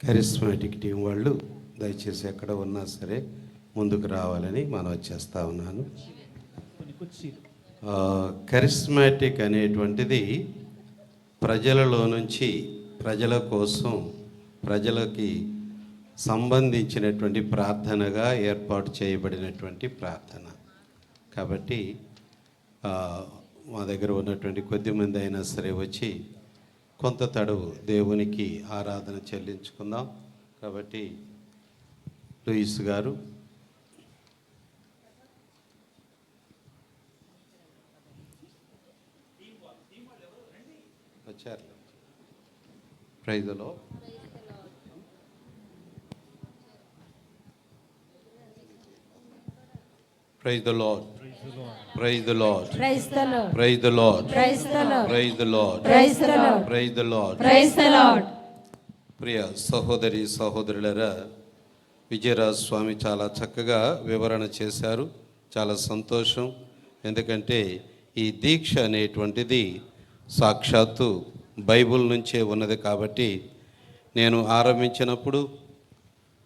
Charismatic team వాళ్ళు దయచేసి ఎక్కడ ఉన్నా సరే ముందుకు రావాలని మనవి చేస్తూ ఉన్నాను. కరిస్మాటిక్ అనేటువంటిది ప్రజలలో నుంచి ప్రజల కోసం ప్రజలకి సంబంధించినటువంటి ప్రార్థనగా ఏర్పాటు చేయబడినటువంటి ప్రార్థన. కాబట్టి మా దగ్గర ఉన్నటువంటి కొద్దిమంది అయినా సరే వచ్చి కొంత తడవు దేవునికి ఆరాధన చెల్లించుకుందాం. కాబట్టి లూయిస్ గారు వచ్చారు. Praise the Lord. Praise the Lord. Praise the Lord. Praise the Lord. Praise the Lord. Praise the Lord. Praise the Lord. Praise the Lord. Praise the Lord. Praise the Lord. ప్రియ సహోదరి సహోదరులరా, విజయరాజ్ స్వామి చాలా చక్కగా వివరణ చేశారు. చాలా సంతోషం. ఎందుకంటే ఈ దీక్ష అనేటువంటిది సాక్షాత్తు బైబిల్ నుంచే ఉన్నది. కాబట్టి నేను ఆరంభించినప్పుడు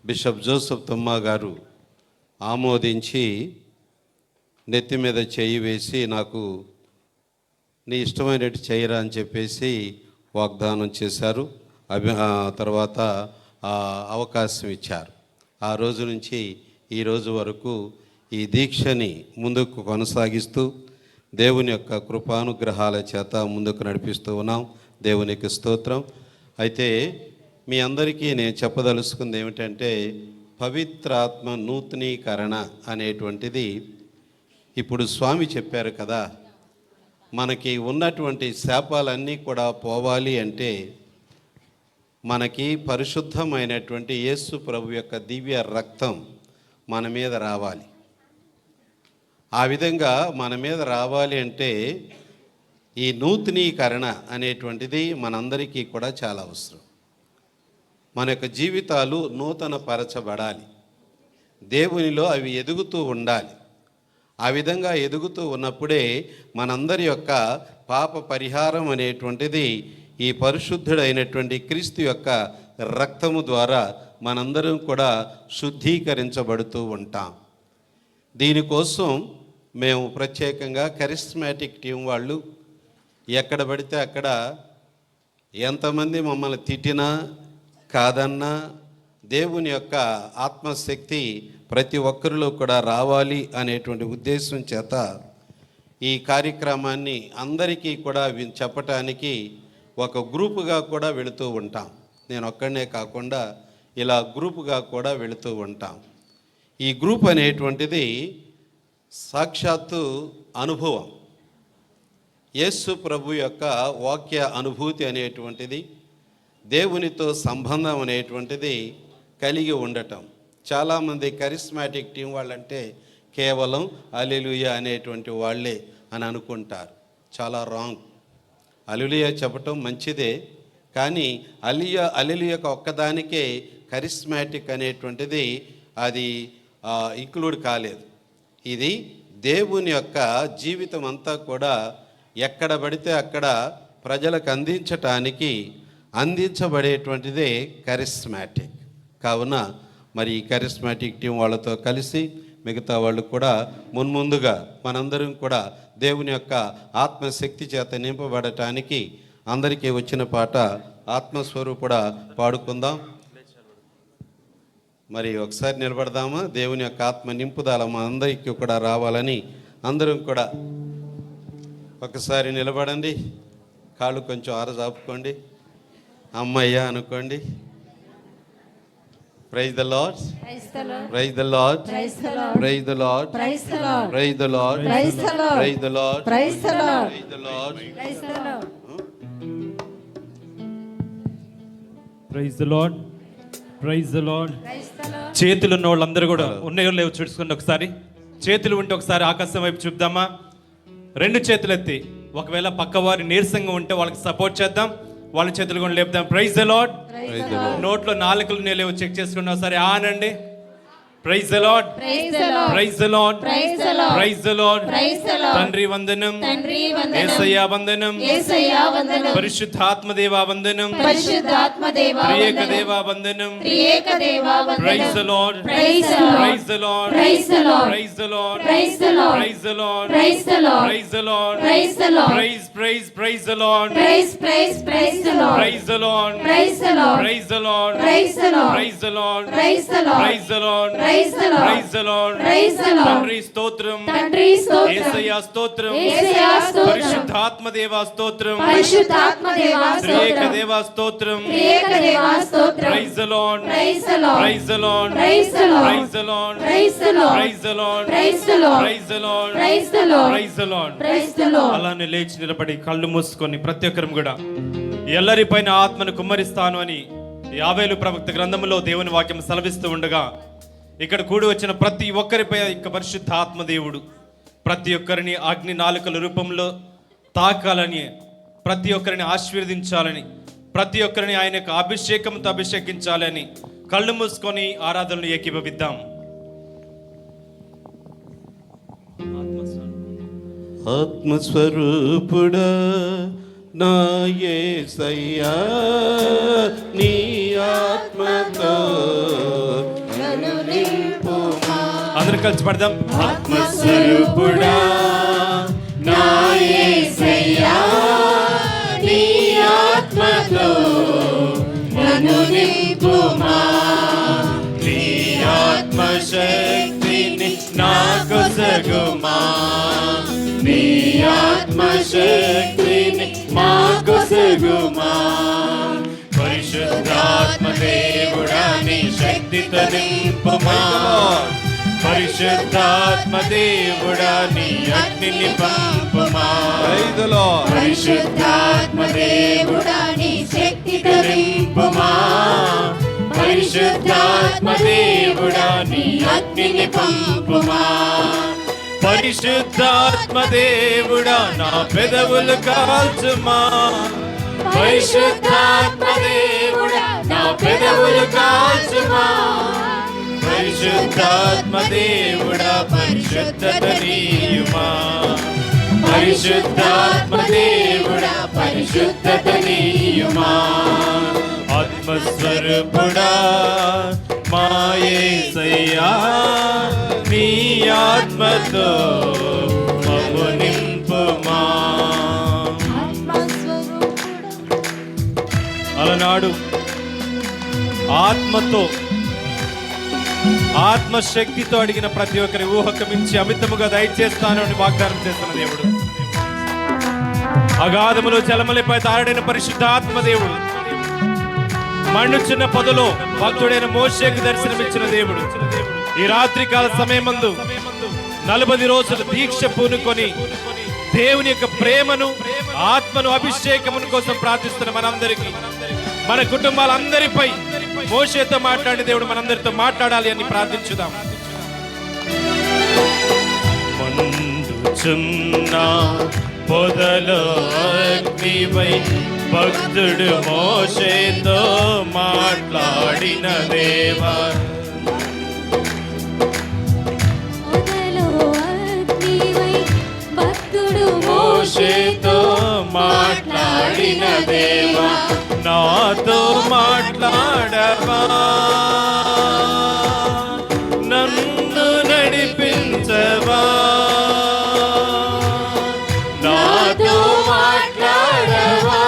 బిషప్ జోసెఫ్ తుమ్మా గారు ఆమోదించి నెత్తి మీద చేయి వేసి నాకు నీ ఇష్టమైనట్టు చేయరా అని చెప్పేసి వాగ్దానం చేశారు. తర్వాత అవకాశం ఇచ్చారు. ఆ రోజు నుంచి ఈ రోజు వరకు ఈ దీక్షని ముందుకు కొనసాగిస్తూ దేవుని యొక్క కృపానుగ్రహాల చేత ముందుకు నడిపిస్తూ ఉన్నాం. దేవునికి స్తోత్రం. అయితే మీ అందరికీ నేను చెప్పదలుచుకుంది ఏమిటంటే, పవిత్రాత్మ నూతనీకరణ అనేటువంటిది ఇప్పుడు స్వామి చెప్పారు కదా, మనకి ఉన్నటువంటి శాపాలన్నీ కూడా పోవాలి అంటే మనకి పరిశుద్ధమైనటువంటి యేసు ప్రభు యొక్క దివ్య రక్తం మన మీద రావాలి. ఆ విధంగా మన మీద రావాలి అంటే ఈ నూతనీకరణ అనేటువంటిది మనందరికీ కూడా చాలా అవసరం. మన యొక్క జీవితాలు నూతన పరచబడాలి. దేవునిలో అవి ఎదుగుతూ ఉండాలి. ఆ విధంగా ఎదుగుతూ ఉన్నప్పుడే మనందరి యొక్క పాప పరిహారం అనేటువంటిది ఈ పరిశుద్ధుడైనటువంటి క్రీస్తు యొక్క రక్తము ద్వారా మనందరం కూడా శుద్ధీకరించబడుతూ ఉంటాం. దీనికోసం మేము ప్రత్యేకంగా కరిస్మాటిక్ టీం వాళ్ళు ఎక్కడ పడితే అక్కడ ఎంతమంది మమ్మల్ని తిట్టినా కాదన్నా దేవుని యొక్క ఆత్మశక్తి ప్రతి ఒక్కరిలో కూడా రావాలి అనేటువంటి ఉద్దేశం చేత ఈ కార్యక్రమాన్ని అందరికీ కూడా చెప్పటానికి ఒక గ్రూపుగా కూడా వెళుతూ ఉంటాం. నేను ఒక్కడనే కాకుండా ఇలా గ్రూపుగా కూడా వెళుతూ ఉంటాం. ఈ గ్రూప్ అనేటువంటిది సాక్షాత్తు అనుభవం, యేసు ప్రభు యొక్క వాక్య అనుభూతి అనేటువంటిది, దేవునితో సంబంధం అనేటువంటిది కలిగి ఉండటం. చాలామంది కరిస్మాటిక్ టీం వాళ్ళంటే కేవలం హల్లెలూయా అనేటువంటి వాళ్ళే అని అనుకుంటారు. చాలా రాంగ్. హల్లెలూయా చెప్పటం మంచిదే, కానీ హల్లెలూయాకు ఒక్కదానికే కరిస్మాటిక్ అనేటువంటిది అది ఇంక్లూడ్ కాలేదు. ఇది దేవుని యొక్క జీవితం అంతా కూడా ఎక్కడ పడితే అక్కడ ప్రజలకు అందించబడేటువంటిదే కరిస్మాటిక్. కావున మరి ఈ కరిస్మాటిక్ టీం వాళ్ళతో కలిసి మిగతా వాళ్ళు కూడా మున్ముందుగా మనందరం కూడా దేవుని యొక్క ఆత్మశక్తి చేత నింపబడటానికి అందరికీ వచ్చిన పాట ఆత్మస్వరూపుడా పాడుకుందాం. మరి ఒకసారి నిలబడదామా? దేవుని యొక్క ఆత్మ నింపుదల మా అందరికీ కూడా రావాలని అందరం కూడా ఒకసారి నిలబడండి. కాళ్ళు కొంచెం ఆరజాపుకోండి, అమ్మయ్య అనుకోండి. Praise the Lord. Praise the Lord. Praise the Lord. Praise the Lord. Praise the Lord. Praise the Lord. Praise the Lord. Praise the Lord. Praise the Lord. Praise the Lord. Praise the Lord. Praise the Lord. Praise the Lord. Praise the Lord. Praise the Lord. చేతులు ఉన్న వాళ్ళందరూ కూడా ఉన్నాయో లేవు చూసుకోండి. ఒకసారి చేతులు ఉంటే ఒకసారి ఆకాశం వైపు చూద్దామా? రెండు చేతులు ఎత్తి, ఒకవేళ పక్కవారి నీరసంగా ఉంటే వాళ్ళకి సపోర్ట్ చేద్దాం. వాళ్ళ చేతులు కూడా లేపుదాం. Praise the lord. నోట్లో నాలుకలు లేవు చెక్ చేసుకున్నా సరే ఆనండి. Praise the Lord, Praise the Lord. Praise the Lord, Praise the Lord. Praise the Lord. Praise the Lord. తండ్రి వందనం, తండ్రి వందనం. యేసయ్యా వందనం, యేసయ్యా వందనం. పరిశుద్ధాత్మ దేవా వందనం, పరిశుద్ధాత్మ దేవా త్రియేక వందనం. దేవా వందనం. త్రియేక దేవా వందనం. Praise the Lord, Praise the Lord. Praise the Lord, Praise the Lord. Praise the Lord, Praise the Lord. Praise the Lord, Praise the Lord. Praise the Lord, Praise the Lord. Praise praise praise the Lord, Praise, praise, praise the Lord. Praise the Lord, Praise the Lord. Praise the Lord, Praise the Lord. Praise the Lord, Praise the Lord. Praise the Lord, Praise the Lord. Praise the Lord. Praise the Lord. తండ్రి స్తోత్రం, తండ్రి స్తోత్రం. యేసయ్యా స్తోత్రం, యేసయ్యా స్తోత్రం. పరిశుద్ధాత్మ దేవా స్తోత్రం, పరిశుద్ధాత్మ దేవా త్రియేక స్తోత్రం. దేవా స్తోత్రం. త్రియేక దేవా స్తోత్రం. Praise the Lord, Praise the Lord. Praise the Lord, Praise the Lord. Praise the Lord, Praise the Lord. Praise the Lord, Praise the Lord. Praise the Lord, Praise the Lord. Praise the Lord. Praise the Lord. అలానే లేచి నిలబడి కళ్ళు మూసుకొని ప్రతి ఒక్కరం కూడా ఎల్లరిపైన ఆత్మను కుమ్మరిస్తాను అని యావేలు ప్రవక్త గ్రంథంలో దేవుని వాక్యం సెలవిస్తూ ఉండగా, ఇక్కడ కూడి వచ్చిన ప్రతి ఒక్కరిపై ఇక పరిశుద్ధ ఆత్మదేవుడు ప్రతి ఒక్కరిని అగ్ని నాలుకల రూపంలో తాకాలని, ప్రతి ఒక్కరిని ఆశీర్వదించాలని, ప్రతి ఒక్కరిని ఆయన యొక్క అభిషేకంతో అభిషేకించాలని కళ్ళు మూసుకొని ఆరాధనలు ఏకీభవిద్దాం. ఆత్మస్వరూపుడా నా యేసయ్యా, నీ ఆత్మతో నన్ను నింపుమా. అందరూ కలిసి పడదాం. ఆత్మస్వరూపుడా నా యేసయ్యా, నీ ఆత్మతో నన్ను నింపుమా. నీ ఆత్మశక్తిని నాకు సగుమా, నీ ఆత్మశక్తిని మాకు సగుమా. పరిశుద్ధాత్మ దేవుడా నీ శక్తితో నింపుమా, పరిశుద్ధాత్మ దేవుడా నీ అగ్నిని పంపుమా. పరిశుద్ధాత్మ దేవుడా నీ శక్తితో నింపుమా. పరిశుద్ధాత్మ దేవుడా నీ అగ్నిని పంపుమా. పరిశుద్ధాత్మ దేవుడా నా పెదవులు కాల్చుమా, పరిశుద్ధాత్మ దేవుడా నా పెదవులు కాల్చుమా. పరిశుద్ధాత్మ దేవుడా పరిశుద్ధత నీయుమా, పరిశుద్ధాత్మ దేవుడా పరిశుద్ధత నీయుమా. ఆత్మస్వరూపుడా మా యేసయ్యా, నీ ఆత్మతో మమ్ము నింపుమా. అలనాడు ఆత్మతో ఆత్మశక్తితో అడిగిన ప్రతి ఒక్కరి ఊహకు మించి అమితముగా దయచేస్తాను అని వాగ్దానం చేస్తున్న దేవుడు, అగాధములో జలములపై తారడైన పరిశుద్ధాత్మ దేవుడు, మండుచున్న పొదలో భక్తుడైన మోషేకు దర్శనమిచ్చిన దేవుడు, ఈ రాత్రి కాల సమయమందు 40 రోజులు దీక్ష పూనుకొని దేవుని యొక్క ప్రేమను, ఆత్మను, అభిషేకమును కోసం ప్రార్థిస్తున్న మనందరికీ, మన కుటుంబాలందరిపై మోషేతో మాట్లాడే దేవుడు మనందరితో మాట్లాడాలి అని ప్రార్థించుదాం. మండుచున్న పొదలో అగ్నివై భక్తుడు మోషేతో మాట్లాడిన దేవా, మోషేతో మాట్లాడిన దేవా, నాతో మాట్లాడవా, నన్ను నడిపించవా, నాతో మాట్లాడవా,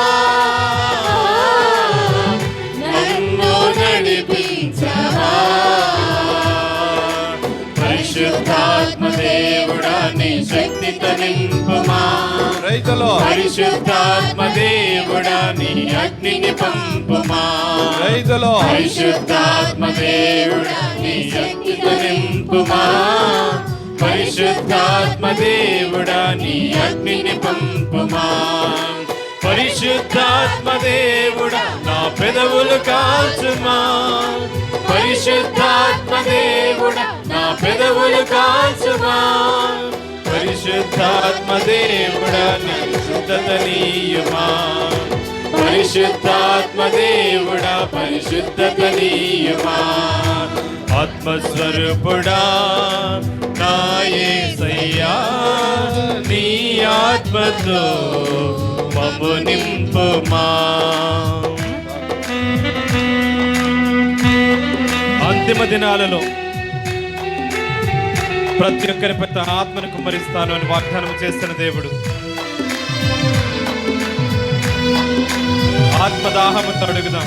నన్ను నడిపించవా. పరిశుద్ధాత్మ దేవుడా నీ శక్తితో నింపుమా, పరిశుద్ధాత్మ దేవుడా నీ అగ్నిని పంపుమా. పరిశుద్ధాత్మ దేవుడా నీ శక్తితో నింపుమా, పరిశుద్ధాత్మ దేవుడా నీ అగ్నిని పంపుమా. పరిశుద్ధాత్మ దేవుడా నా పెదవులు కాల్చుమా, పరిశుద్ధాత్మ దేవుడా నా పెదవులు కాల్చుమా. పరిశుద్ధాత్మ దేవుడా నీ శుద్ధత నీయుమా, పరిశుద్ధాత్మ దేవుడా పరిశుద్ధత నీయుమా. ఆత్మస్వరూపుడా నా యేసయ్యా నీ ఆత్మతో మమ్ము నింపుమా. అంతిమ దినాలలో ప్రతి ఒక్కరిపై తన ఆత్మను కుమ్మరిస్తాను అని వాగ్దానం చేస్తున్న దేవుడు ఆత్మదాహముతో అడుగుదాం.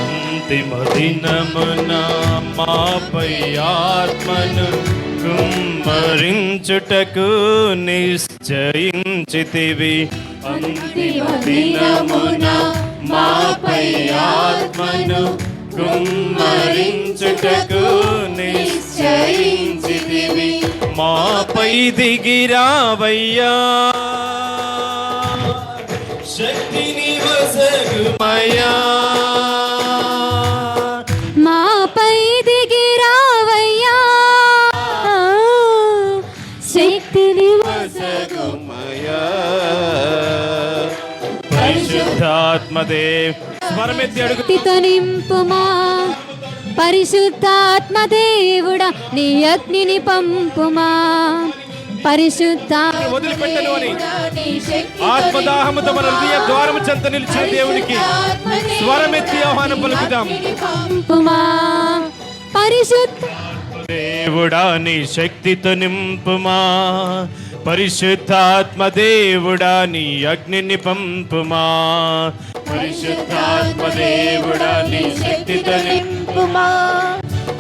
అంతిమ దినమున మాపై ఆత్మను కుమ్మరించుటకు నిశ్చయించితివి. అంతిమ దినమున మాపై ఆత్మను కుమ్మరించుటకు నిశ్చయించితివి. మాపై దిగిరావయ్యా శక్తిని వసగుమయ్యా. మాపై దిగిరావయ్యా శక్తిని వసగుమయ్యా. పరిశుద్ధాత్మదేవ్ స్వరమెత్తి అడుగు. శక్తితో నింపుమా పరిశుద్ధాత్మ దేవుడా నీ అగ్నిని పంపుమా. పరిశుద్ధ వదిలిపెట్టను అని ఆత్మదాహముతో మన హృదయ ద్వారము చెంత నిలిచిన దేవునికి స్వరమెత్తి ఆహ్వానం పలుకుదాం. పంపుమా పరిశుద్ధ దేవుడా నీ శక్తితో నింపుమా. పరిశుద్ధాత్మ దేవుడా నీ అగ్నిని పంపుమా. పరిశుద్ధాత్మ దేవుడా నీ శక్తితో నింపుమా.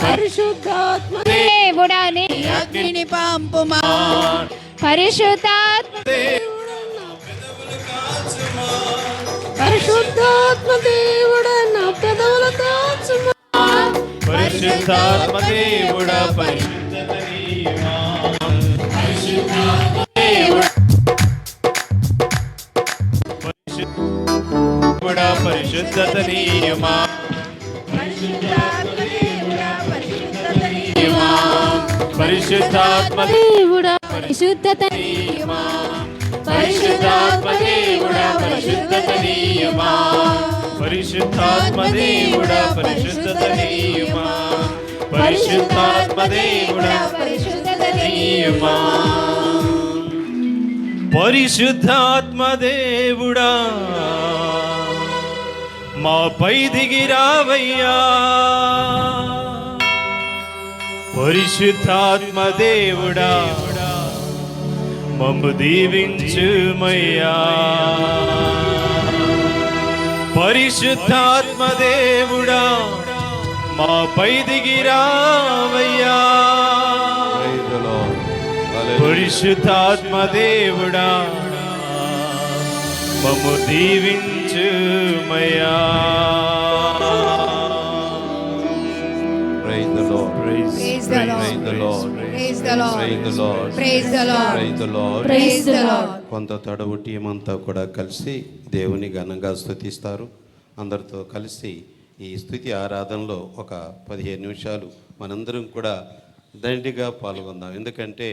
పరిశుద్ధాత్మ దేవుడా నీ అగ్నిని పంపుమా. పరిశుద్ధాత్మ పరిశుద్ధాత్మ దేవుడా నా పెదవుల కాచుమా. పరిశుద్ధాత్మ దేవుడా పరిశుద్ధత నీయమా. పరిశుద్ధాత్మ దేవుడా పరిశుద్ధత నీయమా. పరిశుద్ధాత్మ దేవుడా పరిశుద్ధత నీయమా. పరిశుద్ధాత్మ దేవుడా పరిశుద్ధత నీయమా. పరిశుద్ధాత్మ దేవుడా పరిశుద్ధత నీయమా. పరిశుద్ధాత్మ దేవుడా పరిశుద్ధత నీయమా. పరిశుద్ధాత్మ దేవుడా మాపై దిగిరావయ్యా. పరిశుద్ధాత్మ దేవుడా మమ్ము దీవించుమయ్యా. పరిశుద్ధాత్మ దేవుడా మాపై దిగిరావయ్యా. పరిశుద్ధాత్మ దేవుడా మమ్ము దీవించుమయ్యా. Praise the Lord. Praise the Lord. Praise the Lord. Praise the Lord. Praise the Lord. Praise the Lord. Praise the Lord. Praise the Lord. కొంత తడవు టీం అంతా కూడా కలిసి దేవుని ఘనంగా స్తుతిస్తారు. అందరితో కలిసి ఈ స్తుతి ఆరాధనలో ఒక 15 నిమిషాలు మనందరం కూడా దండిగా పాల్గొందాం. ఎందుకంటే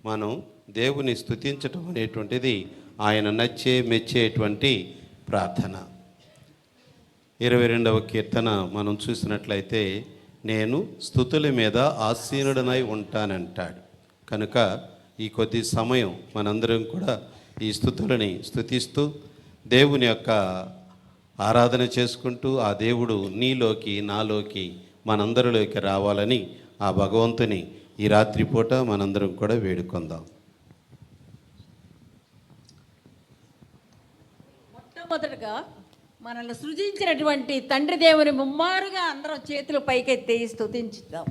మనం దేవుని స్తుతించటం అనేటువంటిది ఆయన నచ్చే మెచ్చేటువంటి ప్రార్థన. 22వ కీర్తన మనం చూసినట్లయితే నేను స్తుతుల మీద ఆసీనుడనై ఉంటానంటాడు. కనుక ఈ కొద్ది సమయం మనందరం కూడా ఈ స్తుతులని స్తుతిస్తూ దేవుని యొక్క ఆరాధన చేసుకుంటూ ఆ దేవుడు నీలోకి నాలోకి మనందరిలోకి రావాలని ఆ భగవంతుని ఈ రాత్రిపూట మనందరం కూడా వేడుకుందాం. మొట్టమొదటగా మనల్ని సృజించినటువంటి తండ్రి దేవుని ముమ్మారుగా అందరం చేతులు పైకెత్తి స్తుతించుదాం.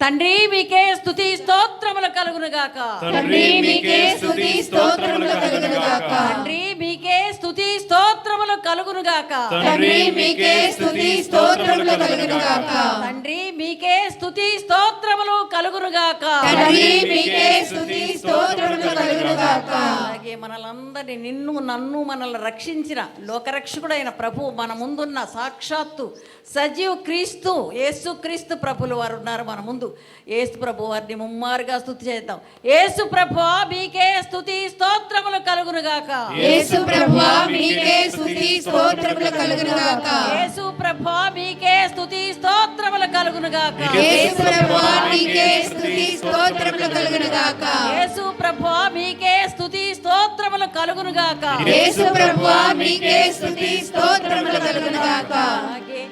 తండ్రి మీకే స్తుతి స్తోత్రములు కలుగును గాక. తండ్రి మీకే స్తుతి స్తోత్రములు కలుగును గాక. తండ్రి మీకే స్తుతి స్తోత్రములు కలుగును గాక. తండ్రి మీకే స్తుతి స్తోత్రములు కలుగును గాక. తండ్రి మీకే స్తుతి స్తోత్రములు కలుగును కలుగునుగాక. తండ్రి మీకే స్తుతి స్తోత్రములు కలుగునుగాక. అలాగే మనలందరినీ నిన్ను నన్ను మనల్ని రక్షించిన లోకరక్షకుడైన ప్రభు మన ముందున్న సాక్షాత్తు సజీవ క్రీస్తు యేసు క్రీస్తు ప్రభులు వారు ఉన్నారు మన ముందు. యేసు ప్రభు వారిని ముమ్మారుగా స్తుతి చేద్దాం. యేసు ప్రభువా మీకే స్తుతి స్తోత్రములు కలుగునుగాక. యేసు ప్రభువా మీకే స్తుతి స్తోత్రములు కలుగునుగాక. యేసు ప్రభువా మీకే స్తుతి స్తోత్రములు కలుగునుగాక. యేసు ప్రభువా మీకే స్తుతి స్తోత్రములు కలుగునుగాక. యేసు ప్రభువా మీకే స్తుతి స్తోత్రములు కలుగునుగాక. యేసు ప్రభువా మీకే స్తుతి స్తోత్రములు కలుగునుగాక. అలాగే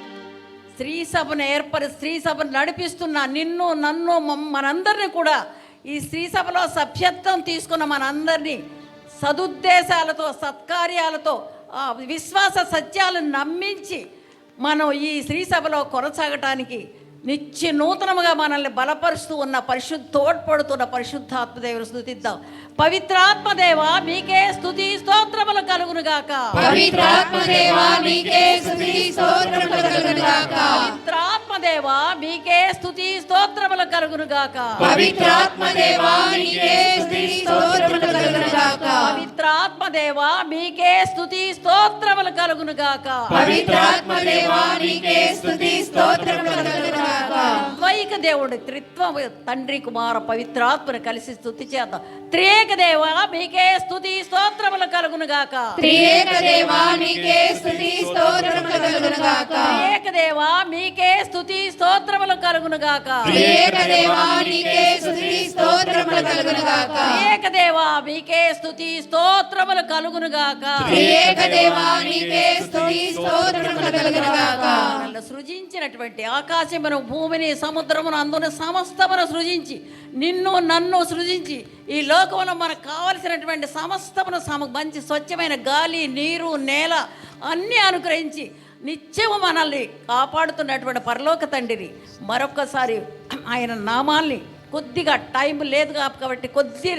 స్త్రీ సభను స్త్రీ సభను నడిపిస్తున్న నిన్ను నన్ను మనందరినీ కూడా ఈ స్త్రీ సభలో సభ్యత్వం తీసుకున్న మనందరినీ సదుద్దేశాలతో సత్కార్యాలతో విశ్వాస సత్యాలను నమ్మించి మనం ఈ స్త్రీ సభలో కొనసాగటానికి నిత్య నూతనముగా మనల్ని బలపరుస్తూ ఉన్న తోడ్పడుతున్న పరిశుద్ధాత్మదేవుని స్తుతిద్దాం. పవిత్రాత్మదేవా మీకే స్తుతి స్తోత్రములు కలుగునుగాక. పవిత్రాత్మదేవా మీకే స్తుతి స్తోత్రములు కలుగునుగాక. పవిత్రాత్మదేవా మీకే స్తుతి స్తోత్రములు కలుగునుగాక. పవిత్రాత్మదేవా మీకే స్తుతి స్తోత్రములు కలుగునుగాక. పవిత్రాత్మదేవా మీకే స్తుతి స్తోత్రములు కలుగునుగాక. పవిత్రాత్మదేవా మీకే స్తుతి స్తోత్రములు కలుగునుగాక. ద్వైక దేవుడు త్రిత్వం తండ్రి కుమార పవిత్రాత్మను కలిసి స్తుతి చేద్దాం. త్రియేక దేవా మీకే స్తుతి స్తోత్రములు కలుగునుగాక. త్రియేక దేవా మీకే స్తుతి స్తోత్రములు కలుగునుగాక. త్రియేక దేవా మీకే స్తుతి స్తోత్రములు కలుగునుగాక. త్రియేక దేవా మీకే స్తుతి స్తోత్రములు కలుగునుగాక. త్రియేక దేవా మీకే స్తుతి స్తోత్రములు కలుగునుగాక. త్రియేక దేవా మీకే స్తుతి స్తోత్రములు కలుగునుగాక. మనల్ని సృజించినటువంటి ఆకాశమును భూమిని సముద్రమును అందున సమస్తమును సృజించి నిన్ను నన్ను సృజించి ఈ లోకములో మనకు కావలసినటువంటి సమస్తమును మంచి స్వచ్ఛమైన గాలి నీరు నేల అన్నీ అనుగ్రహించి నిత్యము మనల్ని కాపాడుతున్నటువంటి పరలోక తండ్రిని మరొక్కసారి ఆయన నామాల్ని కొద్దిగా టైం లేదు కాబట్టి కొద్ది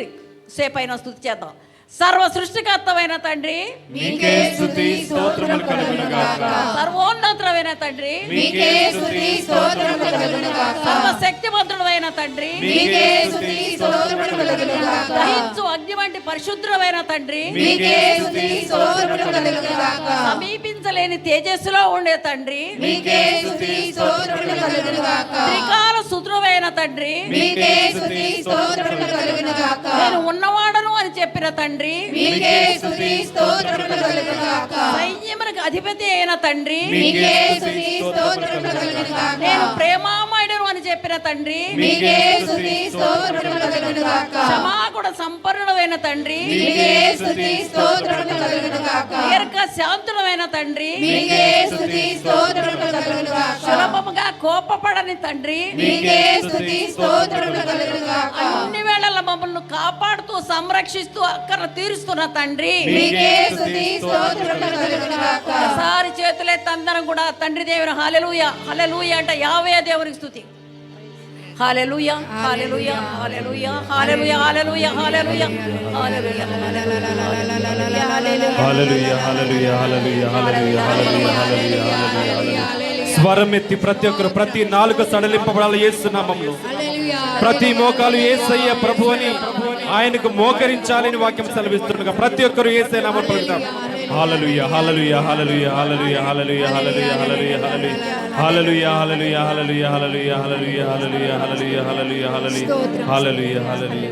సేపు అయినా స్తుతి చేద్దాం. సర్వ సృష్టికర్తమైన తండ్రి మీకే స్తుతి స్తోత్రములు కలుగునుగాక. సర్వోన్నతమైన తండ్రి మీకే స్తుతి స్తోత్రములు కలుగునుగాక. సర్వశక్తిమంతుడైన తండ్రి మీకే స్తుతి స్తోత్రములు కలుగునుగాక. దహించు అగ్ని వంటి పరిశుద్ధమైన తండ్రి మీకే స్తుతి స్తోత్రములు కలుగునుగాక. సమీపించలేని తేజస్సులో ఉండే తండ్రి మీకే స్తుతి స్తోత్రములు కలుగునుగాక. త్రికాల సుదృఢమైన తండ్రి మీకే స్తుతి స్తోత్రములు కలుగునుగాక. నేను ఉన్నవాడను అని చెప్పిన తండ్రి మీకే స్తుతి స్తోత్రములు కలుగునుగాక. సైన్యములకు అధిపతి అయిన తండ్రి మీకే స్తుతి స్తోత్రములు కలుగునుగాక. నేను ప్రేమామయుడను అని చెప్పిన తండ్రి మీకే స్తుతి స్తోత్రములు కలుగునుగాక. క్షమాగుణ సంపన్నుడైన తండ్రి మీకే స్తుతి స్తోత్రములు కలుగునుగాక. దీర్ఘ శాంతుడమైన తండ్రి మీకే స్తుతి స్తోత్రములు కలుగునుగాక. సులభముగా కోపపడని తండ్రి మీకే స్తుతి స్తోత్రములు కలుగునుగాక. అన్ని వేళల మమ్మల్ని కాపాడుతూ సంరక్షిస్తూ అక్కర తీరుస్తున్న తండ్రి మీకే స్తుతి స్తోత్రములు కలుగునుగాక. ఒకసారి చేతులెత్తి అందరం కూడా తండ్రి దేవుని హల్లెలూయా హల్లెలూయా అంటే యావే దేవునికి స్తుతి. హల్లెలూయా హల్లెలూయా హల్లెలూయా హల్లెలూయా హల్లెలూయా హల్లెలూయా హల్లెలూయా హల్లెలూయా హల్లెలూయా హల్లెలూయా హల్లెలూయా హల్లెలూయా హల్లెలూయా హల్లెలూయా. స్వరం ఎత్తి ప్రతి ఒక్కరు ప్రతి నాలుగు సడలింపబడాలి యేసు నామములో. ప్రతి మోకాలు యేసయ్య ప్రభు అని ఆయనకు మోకరించాలని వాక్యం సెలవిస్తుండగా ప్రతి ఒక్కరు యేసయ్య నామములో పలుకుతాం. హల్లెలూయా హల్లెలూయా హల్లెలూయా హల్లెలూయా హల్లెలూయా హల్లెలూయా హల్లెలూయా హల్లెలూయా హల్లెలూయా హల్లెలూయా హల్లెలూయా హల్లెలూయా హల్లెలూయా హల్లెలూయా హల్లెలూయా హల్లెలూయా హల్లెలూయా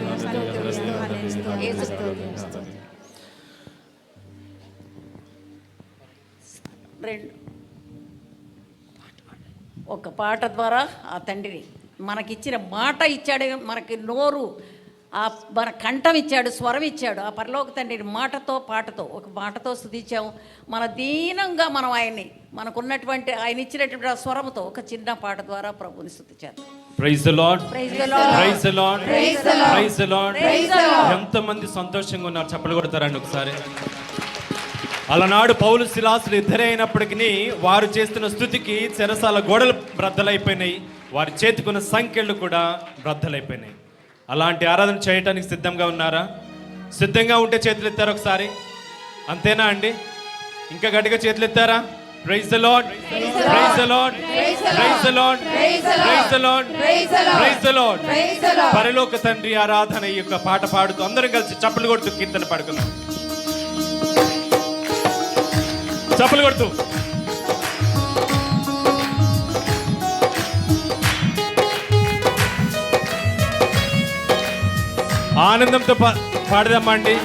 రెండు ఒక పాట ద్వారా ఆ తండ్రిని మనకిచ్చిన మాట ఇచ్చాడు, మనకి నోరు మన కంఠం ఇచ్చాడు, స్వరం ఇచ్చాడు. ఆ పరలోక తండ్రిని మాటతో పాటతో ఒక మాటతో స్తుతించాము. మన దీనంగా మనం ఆయన్ని మనకున్నటువంటి ఆయన ఇచ్చినటువంటి ఆ స్వరంతో ఒక చిన్న పాట ద్వారా ప్రభుని స్తుతించారు. Praise the Lord, praise the Lord, praise the Lord, praise the Lord, praise the Lord. Praise the Lord. ఎంతమంది సంతోషంగా ఉన్నారు చప్పట్లు కొడతారండి ఒకసారి. అలనాడు పౌలు శిలాసులు ఇద్దరే అయినప్పటికీ వారు చేస్తున్న స్తుతికి చెరసాల గోడలు బ్రద్దలైపోయినాయి, వారి చేతికున్న సంఖ్యలు కూడా బ్రద్దలైపోయినాయి. అలాంటి ఆరాధన చేయటానికి సిద్ధంగా ఉన్నారా? సిద్ధంగా ఉంటే చేతులు ఎత్తారు ఒకసారి. అంతేనా అండి? ఇంకా గట్టిగా చేతులు ఎత్తారా? Praise the Lord, praise the Lord, praise the Lord, praise the Lord, praise the Lord. పరలోక తండ్రి ఆరాధన ఈ యొక్క పాట పాడుతూ అందరం కలిసి చప్పలు కొడుతూ కీర్తన పాడుకుందాం. చప్పలు కొడుతూ ఆనందంతో పాడదామా అండి,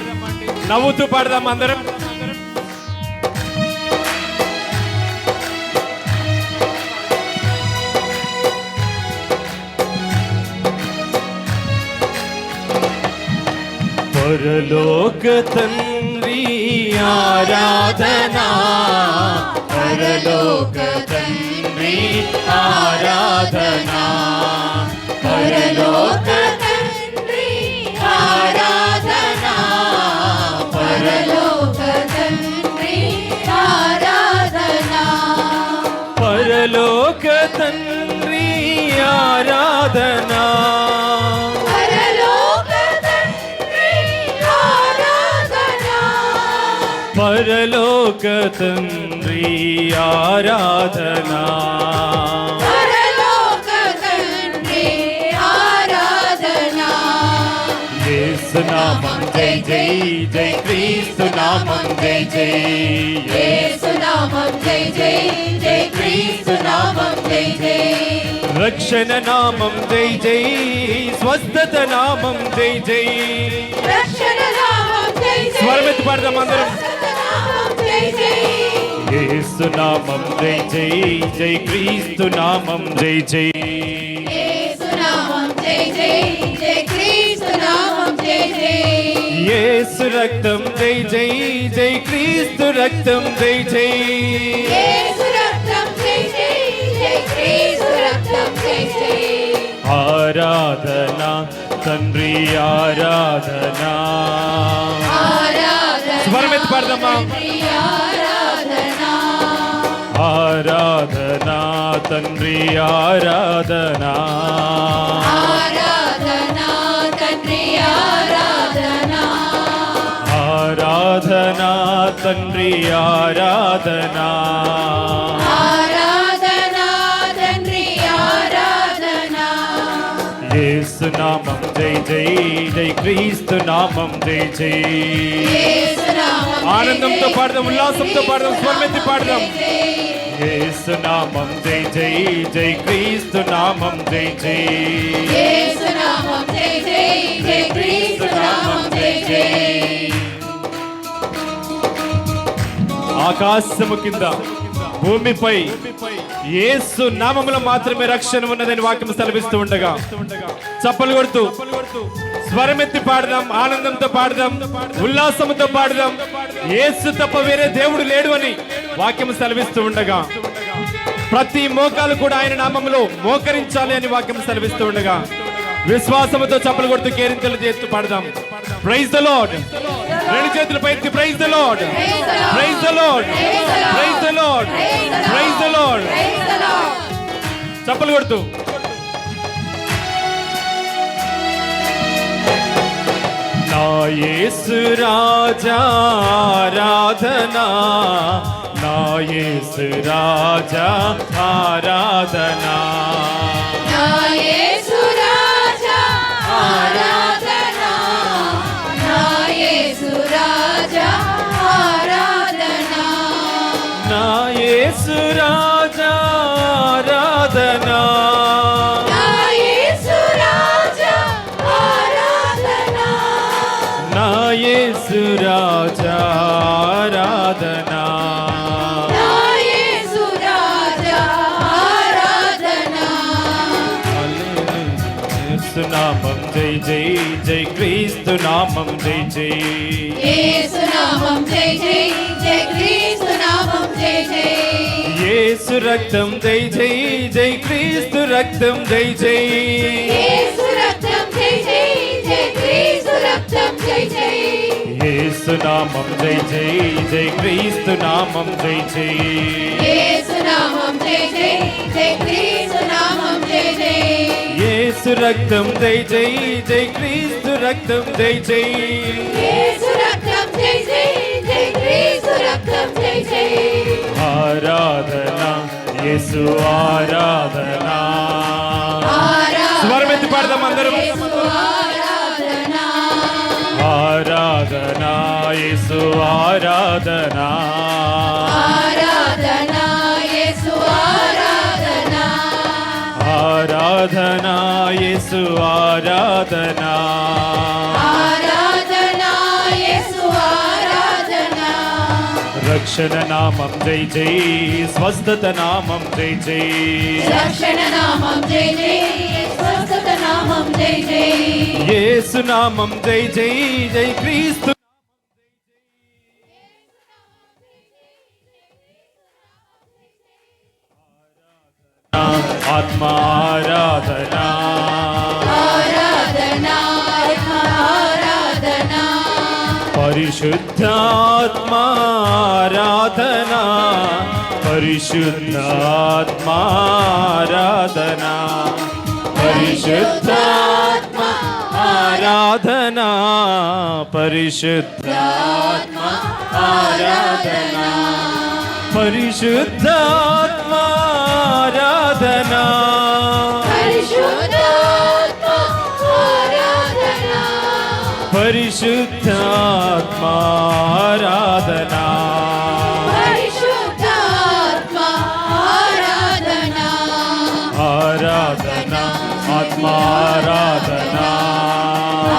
నవ్వుతూ పాడదాం అందరం. పరలోక తండ్రి ఆరాధనా, పరలోక తండ్రి ఆరాధనా, పరలోక తండ్రి ఆరాధనా, పరలోక తండ్రి ఆరాధనా, పరలోక తండ్రి ఆరాధనా, పరలోక తండ్రి ఆరాధనా, పరలోక తండ్రి ఆరాధనా. యేసు నామం జై జై జై, క్రీస్తు నామం జై జై, యేసు నామం జై జై జై, క్రీస్తు నామం జై జై, రక్షణ నామం జై జై, స్వస్థత నామం జై జై. రక్షణ నామం జై జై, స్వరమెత్తి పాడదాం అందరం. జై జై, యేసు నామం జై జై జై, క్రీస్తు నామం జై జై, యేసు నామం జై జై జై, క్రీస్తు నామం జై జై, యేసు రక్తం జై జై జై, క్రీస్తు రక్తం జై జై. యేసు రక్తం జై జై జై, క్రీస్తు రక్తం జై జై, ఆరాధనా తండ్రి ఆరాధనా. ఆరాధనా స్వరమెత్తి పాడదామా. ఆరాధనా, ఆరాధనా తండ్రి ఆరాధనా, ఆరాధనా తండ్రి ఆరాధనా, ఆరాధనా తండ్రి ఆరాధనా, ఆరాధనా తండ్రి ఆరాధనా, యేసు నామం జై జై జై, క్రీస్తు నామం జై జై. యేసు నామం ఆనందంతో పాడదాం, ఉల్లాసంతో పాడదాం, స్వరమెత్తి పాడదాం. యేసు నామం జై జై జై, క్రీస్తు నామం జై జై, యేసు నామం జై జై జై, క్రీస్తు నామం జై జై, ఆకాశము కింద భూమిపై యేసు నామములో మాత్రమే రక్షణ ఉన్నదని వాక్యం సెలవిస్తూ ఉండగా చప్పలు కొడుతూ స్వరమెత్తి పాడదాం, ఆనందంతో పాడదాం, ఉల్లాసంతో పాడదాం. యేసు తప్ప వేరే దేవుడు లేడు అని వాక్యం సెలవిస్తూ ఉండగా ప్రతి మోకాలు కూడా ఆయన నామములో మోకరించాలి అని వాక్యం సెలవిస్తూ ఉండగా విశ్వాసముతో చప్పలు కొడుతూ కేరింతలు చేస్తూ పాడదాం. Praise the Lord. రెండు చేతులపై ఎత్తి praise the Lord, praise the Lord, praise the Lord, praise the Lord. చప్పలు కొడుతూ నా యేసు రాజా ఆరాధనా, నా యేసు రాజా ఆరాధనా, నా యేసు రాజా ఆరాధనా, నా యేసు రాజా ఆరాధనా, నా యేసు రాజా ఆరాధనా, నా యేసు రాజా ఆరాధనా, నా యేసు రాజా ఆరాధనా, నా యేసు రాజా ఆరాధనా, యేసు నామం జై జై జై, క్రీస్తు నామం జై జై, యేసు నామం జై జై జై, క్రీస్తు నామం జై జై, యేసు రక్తం జై జై జై, క్రీస్తు రక్తం జై జై, యేసు రక్తం జై జై జై, క్రీస్తు రక్తం జై జై, యేసు నామం జై జై జై, క్రీస్తు నామం జై జై, యేసు నామం జై జై జై, క్రీస్తు నామం జై జై, యేసు రక్తం జై జై జై, క్రీస్తు రక్తం జై జై, యేసు రక్తం జై జై జై, క్రీస్తు రక్తం జై జై, ఆరాధన యేసు ఆరాధన. స్వరమెత్తి పాడదాం అందరం. ఆరాధన యేసు ఆరాధన. ఆరాధనా యేసు ఆరాధనా. ఆరాధన యేసు ఆరాధన. ఆరాధనా యేసు ఆరాధనా. రక్షణ నామం జై జై, స్వస్థత నామం జై జై. రక్షణ నామం జై జై, స్వస్థత నామం జై జై. యేసు నామం జై జై, జై క్రీస్తు. ఆత్మ ఆరాధన. ఆరాధనా ఆరాధనా. పరిశుద్ధాత్మ ఆరాధన. పరిశుద్ధాత్మ ఆరాధన. పరిశుద్ధాత్మ ఆరాధన. పరిశుద్ధాత్మ ఆరాధన. పరిశుద్ధాత్మ ఆరాధన. పరిశుద్ధాత్మ ఆరాధనా. పరిశుద్ధాత్మ ఆరాధన. పరిశుద్ధాత్మ ఆరాధనా. ఆరాధన ఆత్మ ఆరాధన.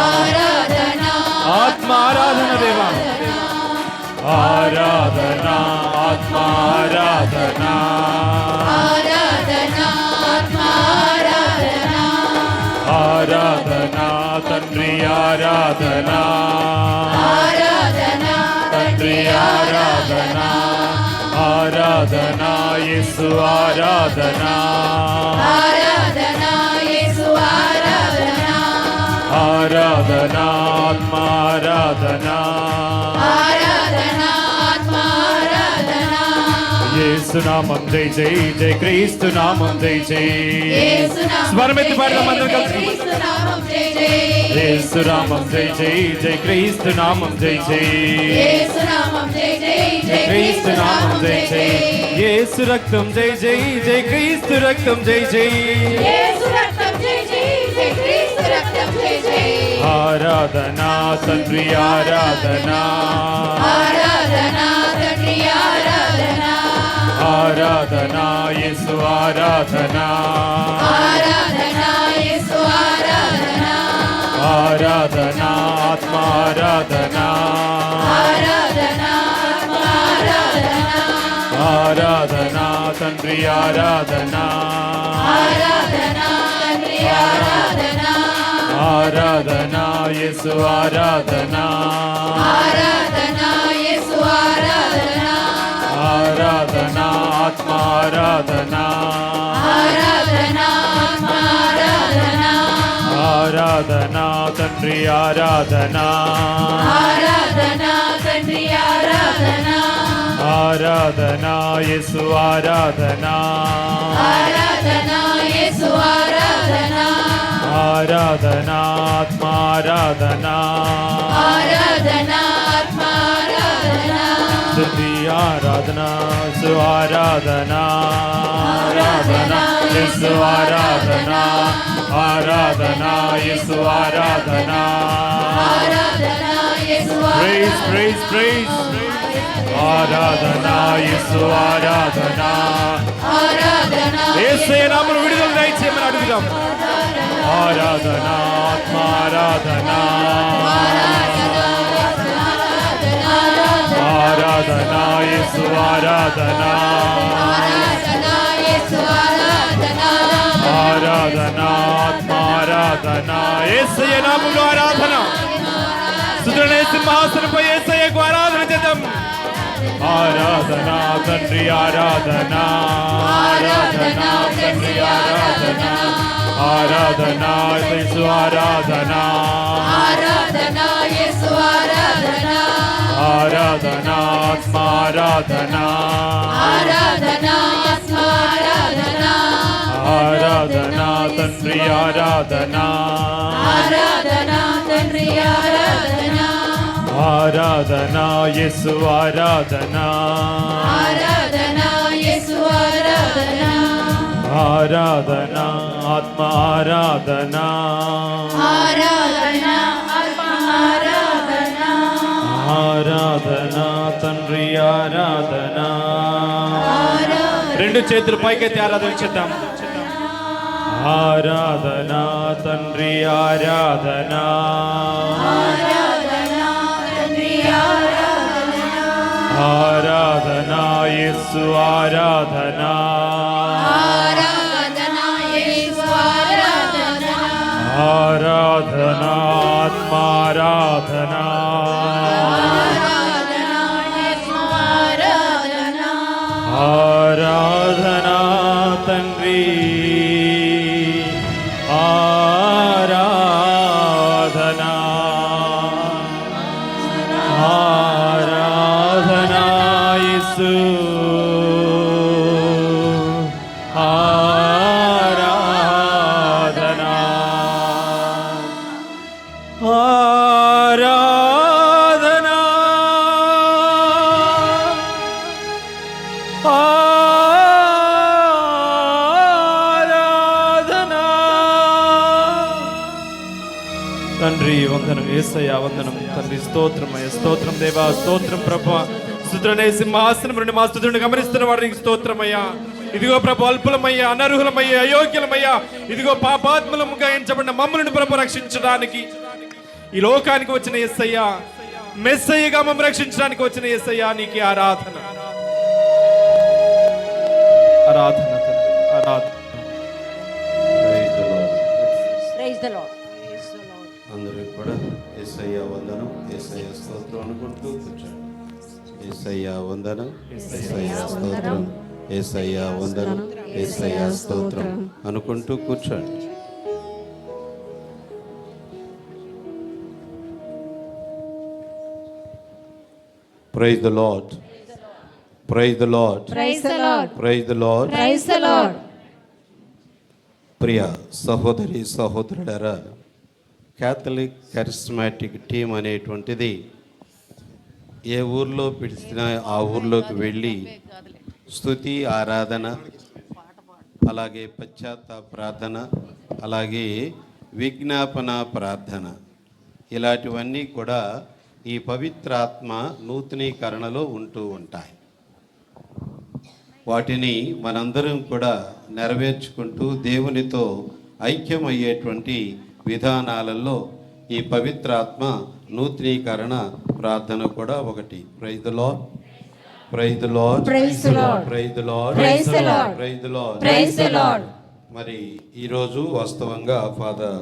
ఆరాధనా ఆత్మ ఆరాధన దేవా. ఆరాధన ఆత్మ ఆరాధన. ఆరాధనా ఆత్మ ఆరాధనా. ఆరాధన తండ్రి ఆరాధన. ఆరాధనా తండ్రి ఆరాధన. ఆరాధన యేసు ఆరాధన. ఆరాధనా యేసు ఆరాధనా. ఆరాధన ఆత్మ ఆరాధన. ఆరాధనా ఆత్మ ఆరాధనా. యేసు నామం జై జై, జై క్రీస్తు నామం జై జై. యేసు నామం స్వరమెత్తి పాడదాం అందరం జై కలిసి. క్రీస్తు నామం జై జై. యేసు నామం జై జై, జై క్రీస్తు నామం జై జై. యేసు నామం జై జై, జై క్రీస్తు నామం జై జై. యేసు రక్తం జై జై, జై క్రీస్తు రక్తం జై జై. యేసు రక్తం జై జై, జై క్రీస్తు రక్తం జై జై. ఆరాధన తండ్రి ఆరాధన. ఆరాధనా తండ్రి ఆరాధనా. ఆరాధన యేసు ఆరాధన. ఆరాధనా యేసు ఆరాధనా. ఆరాధన ఆత్మ ఆరాధన. ఆరాధనా ఆత్మ ఆరాధనా. ఆరాధన తండ్రి ఆరాధన. ఆరాధనా తండ్రి ఆరాధనా. ఆరాధన యేసు ఆరాధన. ఆరాధనా యేసు ఆరాధనా. ఆరాధన ఆత్మ ఆరాధన. ఆరాధనా ఆత్మ ఆరాధనా. ఆరాధన తండ్రి ఆరాధన. ఆరాధనా తండ్రి ఆరాధనా. ఆరాధన యేసు ఆరాధన. ఆరాధనా యేసు ఆరాధనా. ఆరాధన ఆత్మ ఆరాధన. ఆరాధనా ఆత్మ ఆరాధనా. స్తుతి ఆరాధన యేసు ఆరాధన. ఆరాధన యేసు ఆరాధన. ఆరాధన యేసు ఆరాధన. ఆరాధనా యేసు ప్రైజ్ ప్రైజ్ ప్రైజ్. ఆరాధన యేసు ఆరాధన. ఆరాధనా యేసయ్య నామమున విడుదల దయచేయమని అడుగుదాం. ఆరాధన ఆత్మ ఆరాధన. ఆరాధన యేసు ఆరాధన. ఆరాధనా యేసు ఆరాధనా. ఆరాధన ఆత్మ ఆరాధన. యేసయ్య నామములో ఆరాధన. సుధనే సింహాసనపై యేసయ్యకు ఆరాధన చేద్దాం. ఆరాధన తండ్రి ఆరాధన. ఆరాధన తండ్రి ఆరాధన. ఆరాధన యేసు ఆరాధన. ఆరాధనా యేసు ఆరాధనా. ఆరాధన ఆత్మ ఆరాధన. ఆరాధనా ఆత్మ ఆరాధనా. ఆరాధన తండ్రి ఆరాధన. ఆరాధనా తండ్రి ఆరాధనా. ఆరాధన యేసు ఆరాధన. ఆరాధనా ఆరాధన ఆత్మ ఆరాధన ఆరాధన ఆత్మ ఆరాధన ఆరాధన తండ్రి ఆరాధన. రెండు చేతులు పైకెత్తి ఆరాధన చేద్దాం. ఆరాధన తండ్రి ఆరాధన ఆరాధన తండ్రి ఆరాధన ఆరాధన యేసు ఆరాధన ఆరాధన యేసు ఆరాధన ఆరాధన ఆత్మ ఆరాధన ఆరాధన యేసు ఆరాధన ఆరాధన తండ్రి ఆరాధన ఆరాధన యేసు ఆరాధన ఆరాధన ఆరాధన. తండ్రి వందనం, యేసయ్య వందనం, తండ్రి స్తోత్రమయ్య, స్తోత్రం దేవా, స్తోత్రం ప్రభా. స్తుతులనే సింహాసనం నుండి మా స్తుతులను గమనిస్తున్న వారికి స్తోత్రమయ్యా. ఇదిగో ప్రభు అల్పులమయ్యా, అనర్హులమయ్యా, అయోగ్యులమయ్యా, ఇదిగో పాపాత్ములముగా ఎంచబడిన మమ్మల్ని ప్రభు రక్షించడానికి ఈ లోకానికి వచ్చిన యేసయ్యా, మెస్సయ్యగా మమ్మల్ని రక్షించడానికి వచ్చిన యేసయ్యా, నీకు ఆరాధన ఆరాధన తండ్రి, ఆరాధన. Praise the Lord. అందరూ కూడా యేసయ్య వందనం, యేసయ్య స్తోత్రం అనుకుంటూ కూర్చోండి. యేసయ్య వందనం, యేసయ్య స్తోత్రం, యేసయ్య వందనం, యేసయ్య స్తోత్రం అనుకుంటూ కూర్చోండి. Praise the Lord, praise the Lord, praise the Lord praise the Lord. Praise the Lord. ప్రియ సహోదరి సహోదరులారా, క్యాథలిక్ కరిస్మాటిక్ టీం అనేటువంటిది ఏ ఊర్లో పిలిచినా ఆ ఊర్లోకి వెళ్ళి స్తుతి ఆరాధన, అలాగే పశ్చాత్తాప ప్రార్థన, అలాగే విజ్ఞాపన ప్రార్థన, ఇలాంటివన్నీ కూడా ఈ పవిత్రాత్మ నూతనీకరణలో ఉంటూ ఉంటాయి. వాటిని మనందరం కూడా నెరవేర్చుకుంటూ దేవునితో ఐక్యమయ్యేటువంటి విధానాలలో ఈ పవిత్రాత్మ నూతనీకరణ ప్రార్థన కూడా ఒకటి. Praise the Lord, praise the Lord, Praise the Lord. Praise the Lord, Praise the Lord. Praise the Lord. Praise the Lord. మరి ఈరోజు వాస్తవంగా ఫాదర్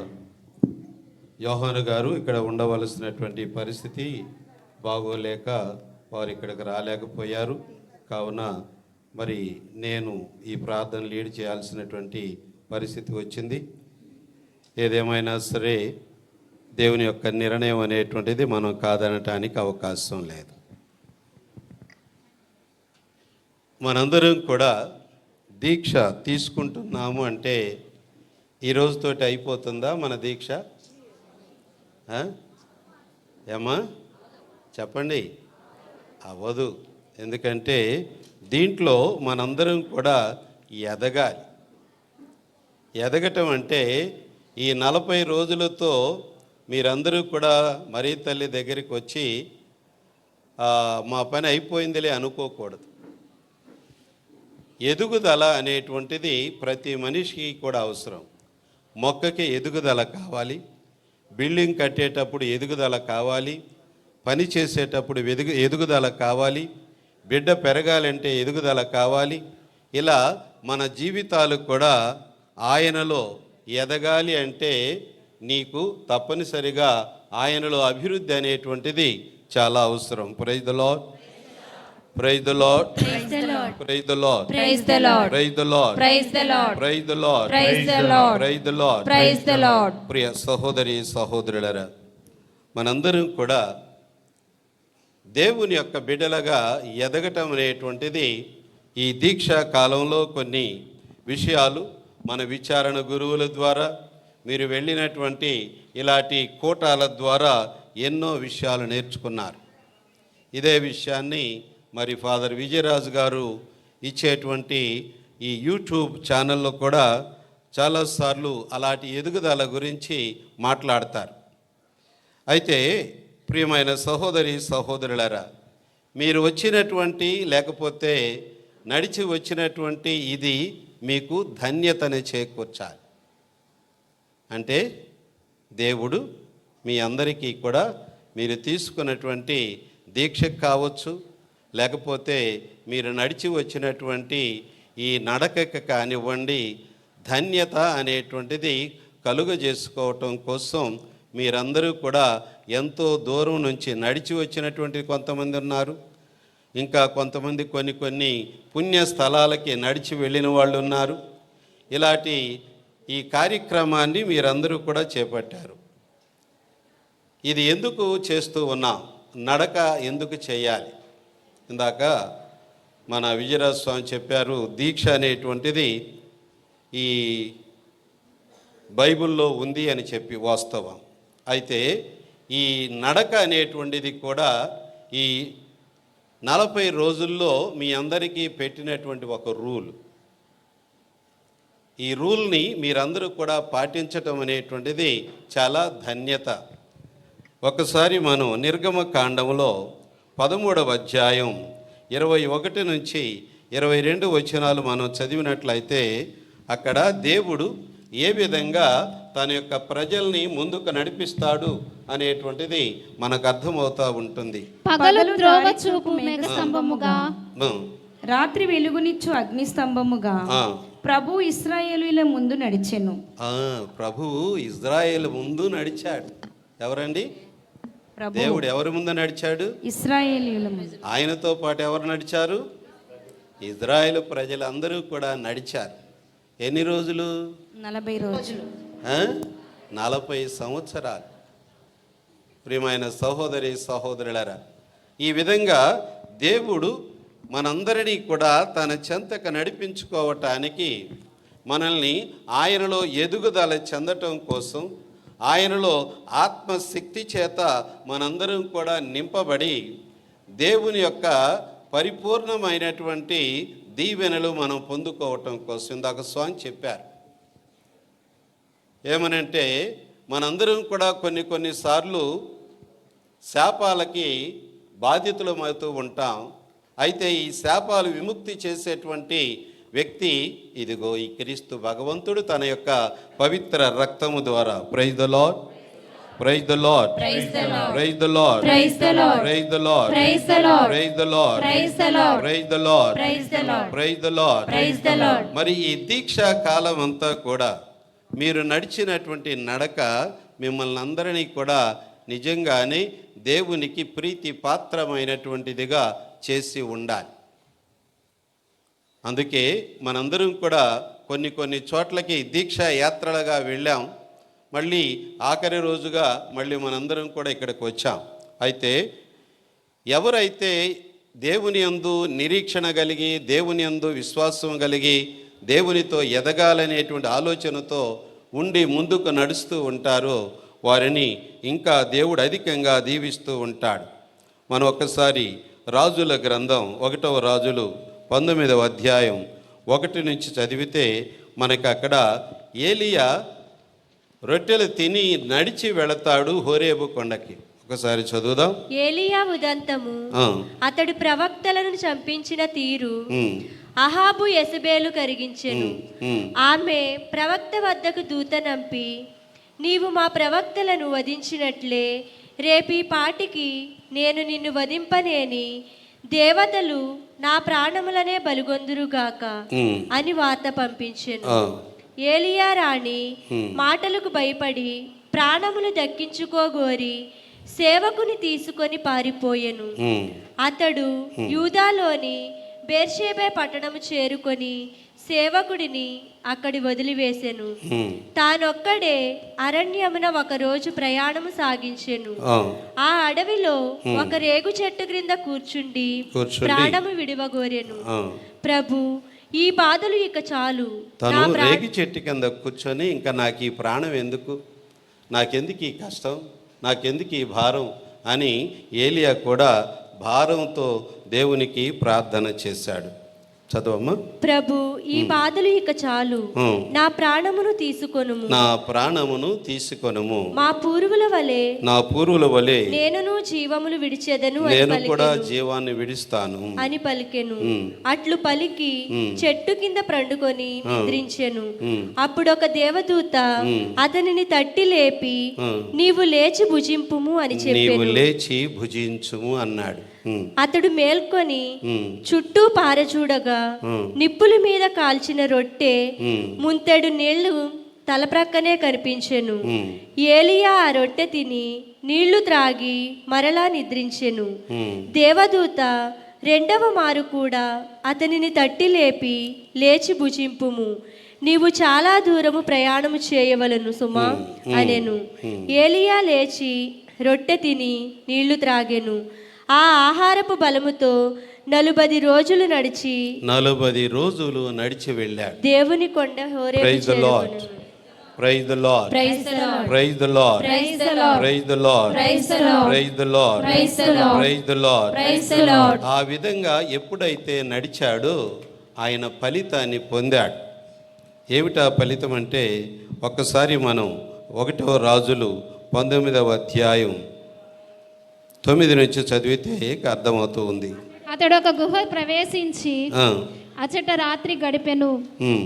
యోహాను గారు ఇక్కడ ఉండవలసినటువంటి పరిస్థితి బాగోలేక వారు ఇక్కడికి రాలేకపోయారు. కావున మరి నేను ఈ ప్రార్థన లీడ్ చేయాల్సినటువంటి పరిస్థితి వచ్చింది. ఏదేమైనా సరే దేవుని యొక్క నిర్ణయం అనేటువంటిది మనం కాదనటానికి అవకాశం లేదు. మనందరం కూడా దీక్ష తీసుకుంటున్నాము అంటే ఈ రోజుతోటి అయిపోతుందా మన దీక్ష? ఏమా చెప్పండి, అవ్వదు. ఎందుకంటే దీంట్లో మనందరం కూడా ఎదగాలి. ఎదగటం అంటే ఈ 40 రోజులతో మీరందరూ కూడా మరీ తల్లి దగ్గరికి వచ్చి మా పని అయిపోయిందిలే అనుకోకూడదు. ఎదుగుదల అనేటువంటిది ప్రతి మనిషికి కూడా అవసరం. మొక్కకి ఎదుగుదల కావాలి, బిల్డింగ్ కట్టేటప్పుడు ఎదుగుదల కావాలి, పని చేసేటప్పుడు ఎదుగుదల కావాలి, బిడ్డ పెరగాలంటే ఎదుగుదల కావాలి. ఇలా మన జీవితాలు కూడా ఆయనలో ఎదగాలి అంటే నీకు తప్పనిసరిగా ఆయనలో అభివృద్ధి అనేటువంటిది చాలా అవసరం. Praise the Lord, praise the Lord, praise the Lord. Praise the Lord, praise the Lord. Praise the Lord, praise the Lord. Praise the Lord, praise the Lord. Praise the Lord. Praise the Lord. ప్రియ సహోదరి సహోదరులరా, మనందరం కూడా దేవుని యొక్క బిడ్డలుగా ఎదగటం అనేటువంటిది ఈ దీక్షా కాలంలో కొన్ని విషయాలు మన విచారణ గురువుల ద్వారా, మీరు వెళ్ళినటువంటి ఇలాంటి కూటాల ద్వారా ఎన్నో విషయాలు నేర్చుకున్నారు. ఇదే విషయాన్ని మరి ఫాదర్ విజయరాజు గారు ఇచ్చేటువంటి ఈ యూట్యూబ్ ఛానల్లో కూడా చాలాసార్లు అలాంటి ఎదుగుదల గురించి మాట్లాడతారు. అయితే ప్రియమైన సహోదరి సహోదరులారా, మీరు వచ్చినటువంటి లేకపోతే నడిచి వచ్చినటువంటి ఇది మీకు ధన్యతని చేకూర్చాలి. అంటే దేవుడు మీ అందరికీ కూడా మీరు తీసుకున్నటువంటి దీక్షకు కావచ్చు, లేకపోతే మీరు నడిచి వచ్చినటువంటి ఈ నడకకు కానివ్వండి, ధన్యత అనేటువంటిది కలుగజేసుకోవటం కోసం మీరందరూ కూడా ఎంతో దూరం నుంచి నడిచి వచ్చినటువంటి కొంతమంది ఉన్నారు. ఇంకా కొంతమంది కొన్ని పుణ్య స్థలాలకి నడిచి వెళ్ళిన వాళ్ళు ఉన్నారు. ఇలాంటి ఈ కార్యక్రమాన్ని మీరందరూ కూడా చేపట్టారు. ఇది ఎందుకు చేస్తూ ఉన్నాం? నడక ఎందుకు చేయాలి? ఇందాక మన విజయరాజ స్వామి చెప్పారు, దీక్ష అనేటువంటిది ఈ బైబిల్లో ఉంది అని చెప్పి వాస్తవం. అయితే ఈ నడక అనేటువంటిది కూడా ఈ 40 రోజుల్లో మీ అందరికీ పెట్టినటువంటి ఒక రూల్. ఈ రూల్ని మీరందరూ కూడా పాటించటం అనేటువంటిది చాలా ధన్యత. ఒకసారి మనం నిర్గమ కాండంలో 13వ అధ్యాయం 21 నుంచి 22 వచనాలు మనం చదివినట్లయితే అక్కడ దేవుడు ఏ విధంగా తన యొక్క ప్రజల్ని ముందుకు నడిపిస్తాడు అనేటువంటిది మనకు అర్థమవుతూ ఉంటుంది. పగలు త్రోవ చూపు మేఘస్తంభముగా, రాత్రి వెలుగునిచ్చు అగ్నిస్తంభముగా ప్రభు ఇశ్రాయేలీయుల ముందు నడిచెను. ప్రభువు ఇజ్రాయేల్ ముందు నడిచాడు. ఎవరండి? దేవుడు ఎవరి ముందు నడిచాడు? ఇశ్రాయేలీయుల ముందు. ఆయనతో పాటు ఎవరు నడిచారు? ఇజ్రాయేల్ ప్రజలందరూ కూడా నడిచారు. ఎన్ని రోజులు? 40 రోజులు. 40 సంవత్సరాలు. ప్రియమైన సహోదరి సహోదరులారా, ఈ విధంగా దేవుడు మనందరినీ కూడా తన చెంతకు నడిపించుకోవటానికి, మనల్ని ఆయనలో ఎదుగుదల చెందటం కోసం, ఆయనలో ఆత్మశక్తి చేత మనందరం కూడా నింపబడి దేవుని యొక్క పరిపూర్ణమైనటువంటి దీవెనలు మనం పొందుకోవటం కోసం ఇందాక స్వామి చెప్పారు. ఏమనంటే మనందరం కూడా కొన్నిసార్లు శాపాలకి బాధితులమవుతూ ఉంటాం. అయితే ఈ శాపాలు విముక్తి చేసేటువంటి వ్యక్తి ఇదిగో ఈ క్రీస్తు భగవంతుడు తన యొక్క పవిత్ర రక్తము ద్వారా. Praise the Lord, praise the Lord, praise the Lord, praise the Lord, praise the Lord, praise the Lord, praise the Lord, praise the Lord, praise the Lord, praise the Lord, praise the Lord, praise the Lord, praise the Lord. మరి ఈ దీక్షా కాలం అంతా కూడా మీరు నడిచినటువంటి నడక మిమ్మల్ని అందరినీ కూడా నిజంగానే దేవునికి ప్రీతి పాత్రమైనటువంటిదిగా చేసి ఉండాలి. అందుకే మనందరం కూడా కొన్ని చోట్లకి దీక్షా యాత్రలుగా వెళ్ళాం. మళ్ళీ ఆఖరి రోజుగా మళ్ళీ మనందరం కూడా ఇక్కడికి వచ్చాం. అయితే ఎవరైతే దేవుని యందు నిరీక్షణ కలిగి, దేవుని యందు విశ్వాసం కలిగి, దేవునితో ఎదగాలనేటువంటి ఆలోచనతో ఉండి ముందుకు నడుస్తూ ఉంటారో వారిని ఇంకా దేవుడు అధికంగా దీవిస్తూ ఉంటాడు. మనం ఒక్కసారి రాజుల గ్రంథం 1వ రాజులు 19వ అధ్యాయం 1 నుంచి చదివితే మనకి అక్కడ ఏలియా రొట్టెలు తిని నడిచి వెళతాడు హోరేబు కొండకి. ఒకసారి చదువుదాం. ఏలియా ఉదంతము, అతడు ప్రవక్తలను చంపించిన తీరు, అహాబు యెజెబెలు కరిగించెను. ఆమె ప్రవక్త వద్దకు దూతనంపి, నీవు మా ప్రవక్తలను వధించినట్లే రేపీ పాటికి నేను నిన్ను వధింపనేని దేవతలు నా ప్రాణములనే బలుగొందురుగాక అని వార్త పంపించెను. ఏలియా రాణి మాటలకు భయపడి ప్రాణములు దక్కించుకోగోరి సేవకుని తీసుకొని పారిపోయెను. అతడు యూదాలోని బెర్షెబే పట్టణము చేరుకొని సేవకుడిని అక్కడి వదిలివేసెను. తానొక్కడే అరణ్యమున ఒకరోజు ప్రయాణము సాగించెను. ఆ అడవిలో ఒక రేగు చెట్టు క్రింద కూర్చుండి ప్రాణము విడివగోరెను. ప్రభు, ఈ బాధలు ఇక చాలు. తను రేగి చెట్టు కింద కూర్చొని ఇంకా నాకు ఈ ప్రాణం ఎందుకు, నాకెందుకు ఈ కష్టం, నాకెందుకు ఈ భారం అని ఏలియా కూడా భారంతో దేవునికి ప్రార్థన చేశాడు. చదవమ్మా. ప్రభు, ఈ బాధలు ఇక చాలు, నా ప్రాణమును తీసుకొనుము. నా ప్రాణమును తీసుకొనుము. మా పూర్వుల వలె నా పూర్వుల వలె నేనును జీవములు విడిచెదను అని నేను కూడా పలికెను. జీవాన్ని విడిస్తాను అని పలికెను. అట్లు పలికి చెట్టు కింద పండుకొని నిద్రించెను. అప్పుడు ఒక దేవదూత అతనిని తట్టి లేపి, నీవు లేచి భుజింపుము అని నీవు చెప్పెను. లేచి భుజించుము అన్నాడు. అతడు మేల్కొని చుట్టూ పారచూడగా నిప్పుల మీద కాల్చిన రొట్టె ముంతెడు నీళ్లు తల ప్రక్కనే కనిపించెను. ఏలియా ఆ రొట్టె తిని నీళ్లు త్రాగి మరలా నిద్రించెను. దేవదూత రెండవ మారు కూడా అతనిని తట్టి లేపి, లేచి భుజింపుము, నీవు చాలా దూరము ప్రయాణము చేయవలను సుమా అనెను. ఏలియా లేచి రొట్టె తిని నీళ్లు త్రాగెను. ఆ ఆహారపు బలముతో 40 రోజులు నడిచి 40 రోజులు నడిచి వెళ్ళాడు. దేవుని కొండ హోరేబు praise the Lord, praise the Lord, Praise the Lord. Praise the Lord, Praise the Lord. Praise the Lord, Praise the Lord. Praise the Lord, Praise the Lord. Praise the Lord. Praise the Lord. ఆ విధంగా ఎప్పుడైతే నడిచాడో ఆయన ఫలితాన్ని పొందాడు. ఏమిటా ఫలితం అంటే, ఒక్కసారి మనం 1వ రాజులు 19వ అధ్యాయం 9 నుంచి చదివితే అర్థమవుతూ ఉంది. అతడు ఒక గుహ ప్రవేశించి ఆ, అచట రాత్రి గడిపెను. ఉమ్,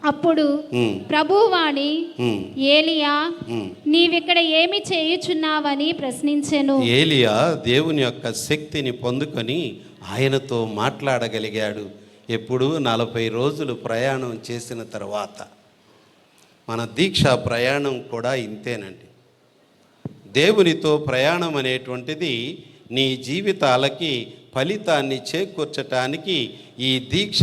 అప్పుడు ఉమ్, ప్రభువాణి ఉమ్, ఏలియా, ఉమ్. నీవిక్కడ ఏమి చేయుచున్నావని ప్రశ్నించెను. ఏలియా దేవుని యొక్క శక్తిని పొందుకొని ఆయనతో మాట్లాడగలిగాడు. ఎప్పుడు 40 రోజులు ప్రయాణం చేసిన తర్వాత. మన దీక్షా ప్రయాణం కూడా ఇంతేనండి. దేవునితో ప్రయాణం అనేటువంటిది నీ జీవితాలకి ఫలితాన్ని చేకూర్చటానికి ఈ దీక్ష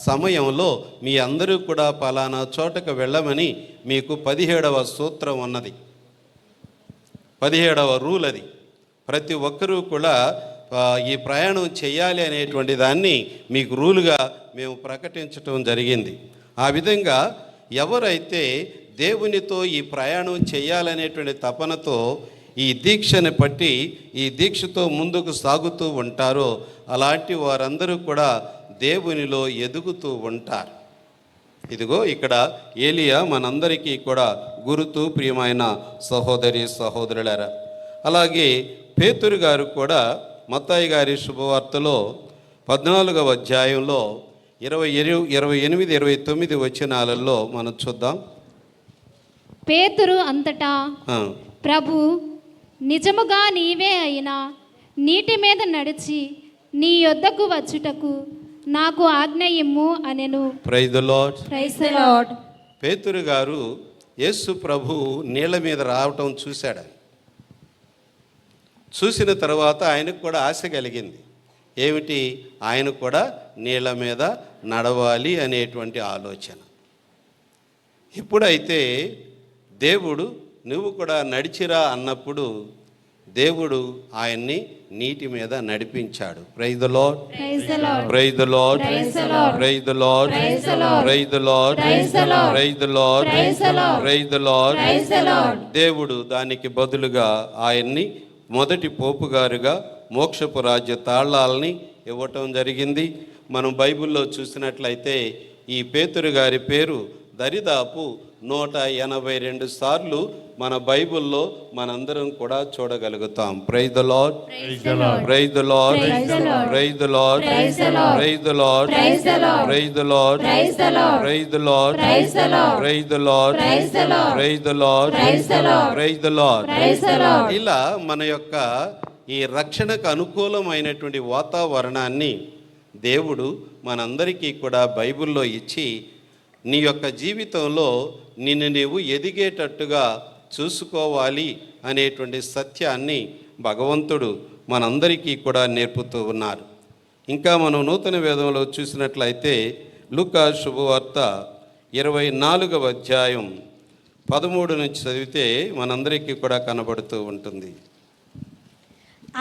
సమయంలో మీ అందరూ కూడా పలానా చోటకు వెళ్ళమని మీకు 17వ సూత్రం ఉన్నది, 17వ రూల్ అది. ప్రతి ఒక్కరూ కూడా ఈ ప్రయాణం చేయాలి అనేటువంటి దాన్ని మీకు రూలుగా మేము ప్రకటించటం జరిగింది. ఆ విధంగా ఎవరైతే దేవునితో ఈ ప్రయాణం చేయాలనేటువంటి తపనతో ఈ దీక్షని పట్టి ఈ దీక్షతో ముందుకు సాగుతూ ఉంటారో అలాంటి వారందరూ కూడా దేవునిలో ఎదుగుతూ ఉంటారు. ఇదిగో ఇక్కడ ఏలియా మనందరికీ కూడా గురుతు, ప్రియమైన సహోదరి సహోదరులారా. అలాగే పేతురు గారు కూడా మత్తయి గారి శుభవార్తలో 14వ అధ్యాయంలో 28, 29 వచనాలలో మనం చూద్దాం. పేతురు అంతటా, ఆ, ప్రభు, నిజముగా నీవే అయినా నీటి మీద నడిచి నీ యొద్దకు వచ్చుటకు నాకు ఆజ్ఞ ఇమ్ము అనెను. Praise the Lord. Praise the Lord. పేతురు గారు యేసు ప్రభు నీళ్ళ మీద రావటం చూశాడు. చూసిన తర్వాత ఆయనకు కూడా ఆశ కలిగింది. ఏమిటి? ఆయన కూడా నీళ్ళ మీద నడవాలి అనేటువంటి ఆలోచన. ఎప్పుడైతే దేవుడు నువ్వు కూడా నడిచిరా అన్నప్పుడు దేవుడు ఆయన్ని నీటి మీద నడిపించాడు. Praise the Lord, Praise the Lord. Praise the Lord, Praise the Lord. Praise the Lord, Praise the Lord. Praise the Lord, Praise the Lord. Praise the Lord, Praise the Lord. Praise the Lord. Praise the Lord. దేవుడు దానికి బదులుగా ఆయన్ని మొదటి పోపుగారుగా మోక్షపు రాజ్య తాళాలని ఇవ్వటం జరిగింది. మనం బైబిల్లో చూసినట్లయితే ఈ పేతురు గారి పేరు దరిదాపు 182 సార్లు మన బైబిల్లో మనందరం కూడా చూడగలుగుతాం. Praise the Lord, Praise the Lord. Praise the Lord, Praise the Lord. Praise the Lord, Praise the Lord. Praise the Lord, Praise the Lord. Praise the Lord, Praise the Lord. Praise the Lord, Praise the Lord. Praise the Lord, Praise the Lord. Praise the Lord, Praise the Lord. Praise the Lord. Praise the Lord. ఇలా మన యొక్క ఈ రక్షణకు అనుకూలమైనటువంటి వాతావరణాన్ని దేవుడు మనందరికీ కూడా బైబిల్లో ఇచ్చి నీ యొక్క జీవితంలో నిన్ను నీవు ఎదిగేటట్టుగా చూసుకోవాలి అనేటువంటి సత్యాన్ని భగవంతుడు మనందరికీ కూడా నేర్పుతూ ఉన్నారు. ఇంకా మనం నూతన వేదంలో చూసినట్లయితే లూకా శుభవార్త 24వ అధ్యాయం 13 నుంచి చదివితే మనందరికీ కూడా కనబడుతూ ఉంటుంది.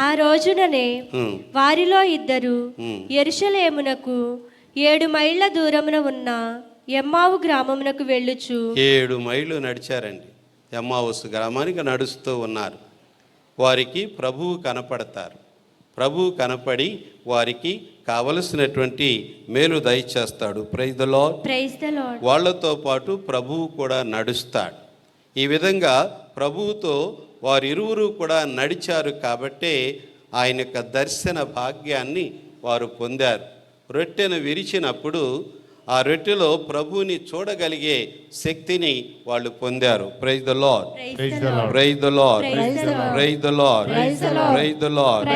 ఆ రోజుననే హ్మ్. వారిలో ఇద్దరు హ్మ్. యెరూషలేమునకు 7 మైళ్ళ దూరమున ఉన్న ఎమ్మావు గ్రామమునకు వెళ్ళుచు 7 మైళ్ళు నడిచారండి. ఎమ్మావుసు గ్రామానికి నడుస్తూ ఉన్నారు. వారికి ప్రభువు కనపడతారు. ప్రభు కనపడి వారికి కావలసినటువంటి మేలు దయచేస్తాడు. Praise the Lord. Praise the Lord. వాళ్ళతో పాటు ప్రభువు కూడా నడుస్తాడు. ఈ విధంగా ప్రభువుతో వారిరువురు కూడా నడిచారు కాబట్టే ఆయన యొక్క దర్శన భాగ్యాన్ని వారు పొందారు. రొట్టెను విరిచినప్పుడు ఆ రొట్టెలో ప్రభువుని చూడగలిగే శక్తిని వాళ్ళు పొందారు. Praise the Lord. Praise the Lord. Praise the Lord. Praise the Lord.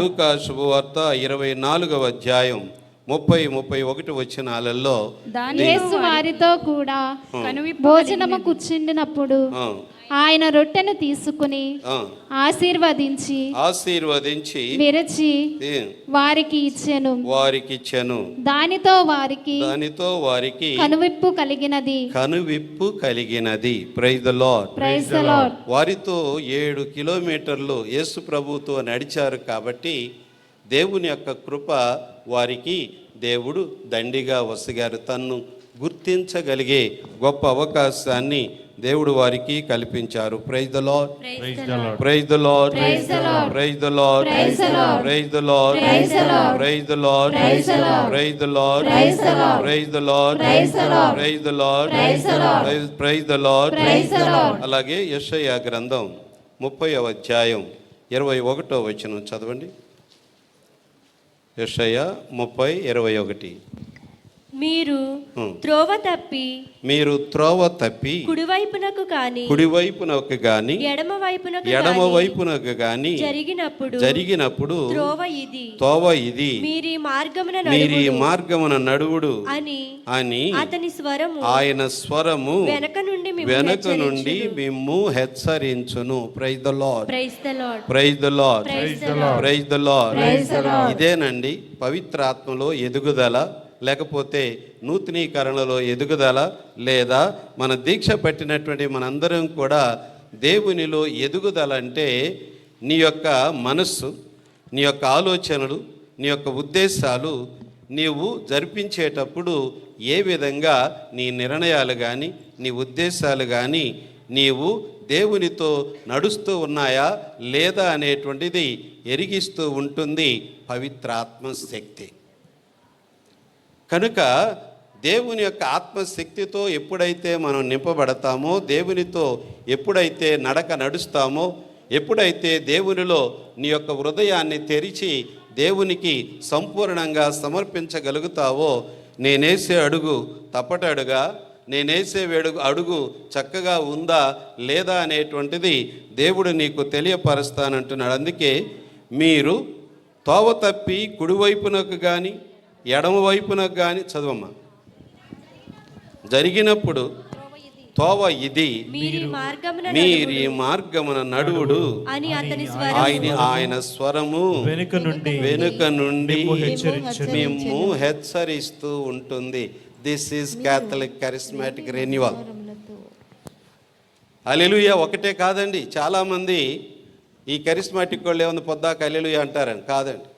లూకా శుభవార్త 24వ అధ్యాయం 30-31 వచనాలలో యేసు వారితో కూడా భోజనము కూర్చుండినప్పుడు ఆయన రొట్టెను తీసుకుని ఆశీర్వదించి విరచి వారికి ఇచ్చెను. దానితో వారికి కనువిప్పు కలిగినది. Praise the Lord. Praise the Lord. వారితో 7 కిలోమీటర్లు యేసు ప్రభువుతో నడిచారు కాబట్టి దేవుని యొక్క కృప వారికి దేవుడు దండిగా వసగారు. తన్ను గుర్తించగలిగే గొప్ప అవకాశాన్ని దేవుడు వారికి కల్పించారు. Praise the Lord. Praise the Lord. Praise the Lord. Praise the Lord. Praise the Lord. Praise the Lord. Praise the Lord. Praise the Lord. Praise the Lord. Praise the Lord. Praise the Lord. Praise the Lord. Praise the Lord. Praise the Lord. Praise the Lord. అలాగే యెషయా గ్రంథం 30వ అధ్యాయం 21వ వచనం చదవండి. యెషయా 30:21. మీరు త్రోవ తప్పి కుడివైపునకు గాని ఎడమ వైపునకు గాని జరిగినప్పుడు త్రోవ ఇది మీరీ మార్గమున నడువుడు అని ఆయన స్వరము వెనక నుండి మిమ్ము హెచ్చరించును. Praise the Lord. Praise the Lord. Praise the Lord. Praise the Lord. ఇదేనండి పవిత్రాత్మలో ఎదుగుదల, లేకపోతే నూతనీకరణలో ఎదుగుదల, లేదా మన దీక్ష పట్టినటువంటి మనందరం కూడా దేవునిలో ఎదుగుదల అంటే నీ యొక్క మనస్సు, నీ యొక్క ఆలోచనలు, నీ యొక్క ఉద్దేశాలు నీవు జరిపించేటప్పుడు ఏ విధంగా నీ నిర్ణయాలు కానీ నీ ఉద్దేశాలు కానీ నీవు దేవునితో నడుస్తూ ఉన్నాయా లేదా అనేటువంటిది ఎరిగిస్తూ ఉంటుంది పవిత్రాత్మ శక్తి. కనుక దేవుని యొక్క ఆత్మశక్తితో ఎప్పుడైతే మనం నింపబడతామో, దేవునితో ఎప్పుడైతే నడుస్తామో, ఎప్పుడైతే దేవునిలో నీ యొక్క హృదయాన్ని తెరిచి దేవునికి సంపూర్ణంగా సమర్పించగలుగుతావో, నేనేసే అడుగు తప్పటడుగా, నేనేసే అడుగు చక్కగా ఉందా లేదా అనేటువంటిది దేవుడు నీకు తెలియపరుస్తానంటున్నాడు. అందుకే మీరు తోవ తప్పి కుడివైపునకు కానీ ఎడమ వైపునకు కానీ చదవమ్మా జరిగినప్పుడు తోవ ఇది మీరీ మార్గమున నడువుడు ఆయన స్వరము వెనుక నుండి మేము హెచ్చరిస్తూ ఉంటుంది. This is Catholic charismatic renewal. Hallelujah. ఒకటే కాదండి, చాలామంది ఈ కరిస్మాటిక్ వాళ్ళు ఏమన్నా పొద్దాక హల్లెలూయా అంటారని కాదండి.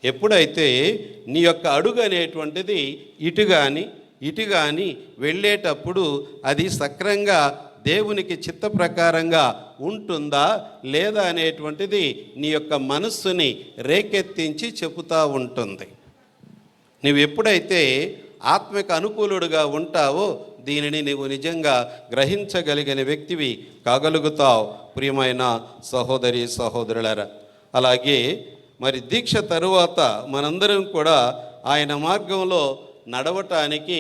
ఎప్పుడైతే నీ యొక్క అడుగు అనేటువంటిది ఇటు కానీ వెళ్ళేటప్పుడు అది సక్రంగా దేవునికి చిత్త ప్రకారంగా ఉంటుందా లేదా అనేటువంటిది నీ యొక్క మనస్సుని రేకెత్తించి చెబుతూ ఉంటుంది. నువ్వు ఎప్పుడైతే ఆత్మకు అనుకూలుడుగా ఉంటావో దీనిని నీవు నిజంగా గ్రహించగలిగిన వ్యక్తివి కాగలుగుతావు. ప్రియమైన సహోదరి సహోదరులారా, అలాగే మరి దీక్ష తరువాత మనందరం కూడా ఆయన మార్గంలో నడవటానికి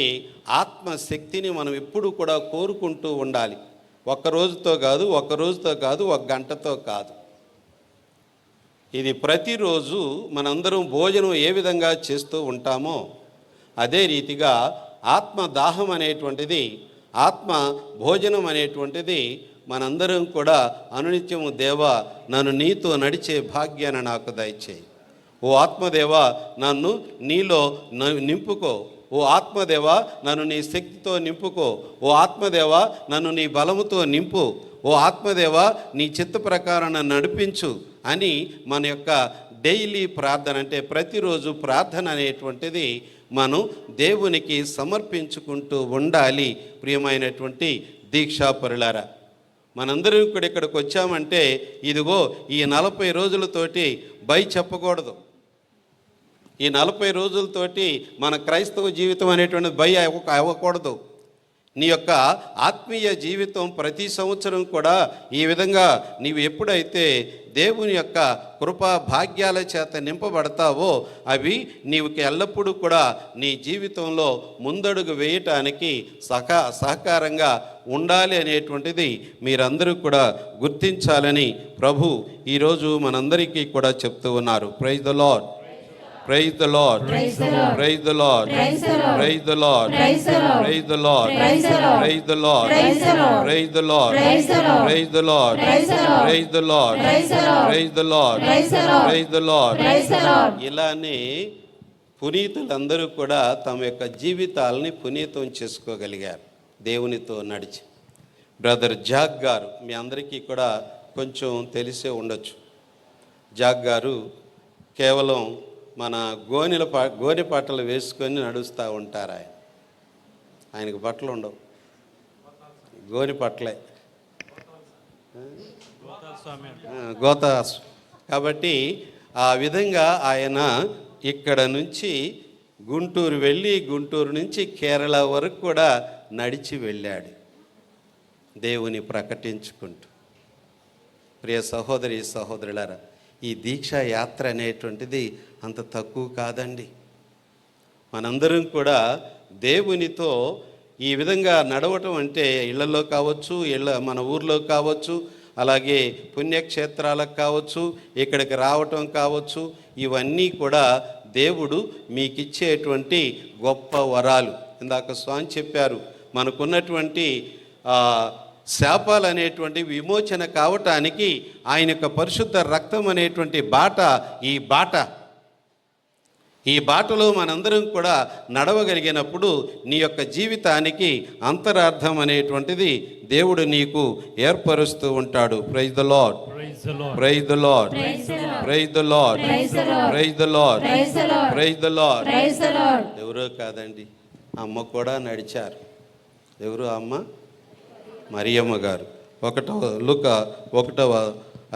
ఆత్మశక్తిని మనం ఎప్పుడు కూడా కోరుకుంటూ ఉండాలి. ఒక్క రోజుతో కాదు, ఒక గంటతో కాదు. ఇది ప్రతిరోజు మనందరం భోజనం ఏ విధంగా చేస్తూ ఉంటామో అదే రీతిగా ఆత్మదాహం అనేటువంటిది, ఆత్మ భోజనం అనేటువంటిది మనందరం కూడా అనునిత్యము దేవా నన్ను నీతో నడిచే భాగ్యాన్ని నాకు దయచేయి. ఓ ఆత్మదేవా నన్ను నీలో నింపుకో. ఓ ఆత్మదేవా నన్ను నీ శక్తితో నింపుకో. ఓ ఆత్మదేవా నన్ను నీ బలముతో నింపు. ఓ ఆత్మదేవా నీ చిత్త ప్రకారం నన్ను నడిపించు అని మన యొక్క డైలీ ప్రార్థన, అంటే ప్రతిరోజు ప్రార్థన అనేటువంటిది మనం దేవునికి సమర్పించుకుంటూ ఉండాలి. ప్రియమైనటువంటి దీక్షాపరులారా, మనందరం కూడా ఇక్కడికి వచ్చామంటే ఇదిగో ఈ 40 రోజులతోటి చెప్పకూడదు. ఈ 40 రోజులతోటి మన క్రైస్తవ జీవితం అనేటువంటి అవ్వకూడదు. నీ యొక్క ఆత్మీయ జీవితం ప్రతి సంవత్సరం కూడా ఈ విధంగా నీవు ఎప్పుడైతే దేవుని యొక్క కృపా భాగ్యాల చేత నింపబడతావో అవి నీవుకి ఎల్లప్పుడూ కూడా నీ జీవితంలో ముందడుగు వేయటానికి సహకారంగా ఉండాలి అనేటువంటిది మీరందరూ కూడా గుర్తించాలని ప్రభు ఈరోజు మనందరికీ కూడా చెప్తూ ఉన్నారు. Praise the Lord, praise the Lord, praise the Lord, praise the Lord, praise the Lord, praise the Lord, praise the Lord, praise the Lord, praise the Lord, praise the Lord, praise the Lord. ఇలానే పునీతులందరూ కూడా తమ యొక్క జీవితాలని పునీతం చేసుకోగలిగారు దేవునితో నడిచి. Brother zag గారు మీ అందరికీ కూడా కొంచెం తెలిసే ఉండొచ్చు. జాగ్ గారు కేవలం మన గోనె పట్టలు వేసుకొని నడుస్తూ ఉంటారు. ఆయనకు బట్టలు ఉండవు, గోనె పట్టలే, గోతా. కాబట్టి ఆ విధంగా ఆయన ఇక్కడ నుంచి గుంటూరు వెళ్ళి గుంటూరు నుంచి కేరళ వరకు కూడా నడిచి వెళ్ళాడు దేవుని ప్రకటించుకుంటూ. ప్రియ సహోదరి సహోదరులారా, ఈ దీక్షా యాత్ర అనేటువంటిది అంత తక్కువ కాదండి. మనందరం కూడా దేవునితో ఈ విధంగా నడవటం అంటే ఇళ్లలో కావచ్చు, మన ఊర్లో కావచ్చు, అలాగే పుణ్యక్షేత్రాలకు కావచ్చు, ఇక్కడికి రావటం కావచ్చు, ఇవన్నీ కూడా దేవుడు మీకు ఇచ్చేటువంటి గొప్ప వరాలు. ఇందాక స్వామి చెప్పారు, మనకున్నటువంటి శాపాలు అనేటువంటి విమోచన కావటానికి ఆయన యొక్క పరిశుద్ధ రక్తం అనేటువంటి ఈ బాటలో మనందరం కూడా నడవగలిగినప్పుడు నీ యొక్క జీవితానికి అంతరార్థం అనేటువంటిది దేవుడు నీకు ఏర్పరుస్తూ ఉంటాడు. Praise the Lord, praise the Lord, praise the Lord, praise the Lord, praise the Lord. ఎవరో కాదండి, అమ్మ కూడా నడిచారు. ఎవరు అమ్మ? మరియమ్మ గారు. లూకా 1వ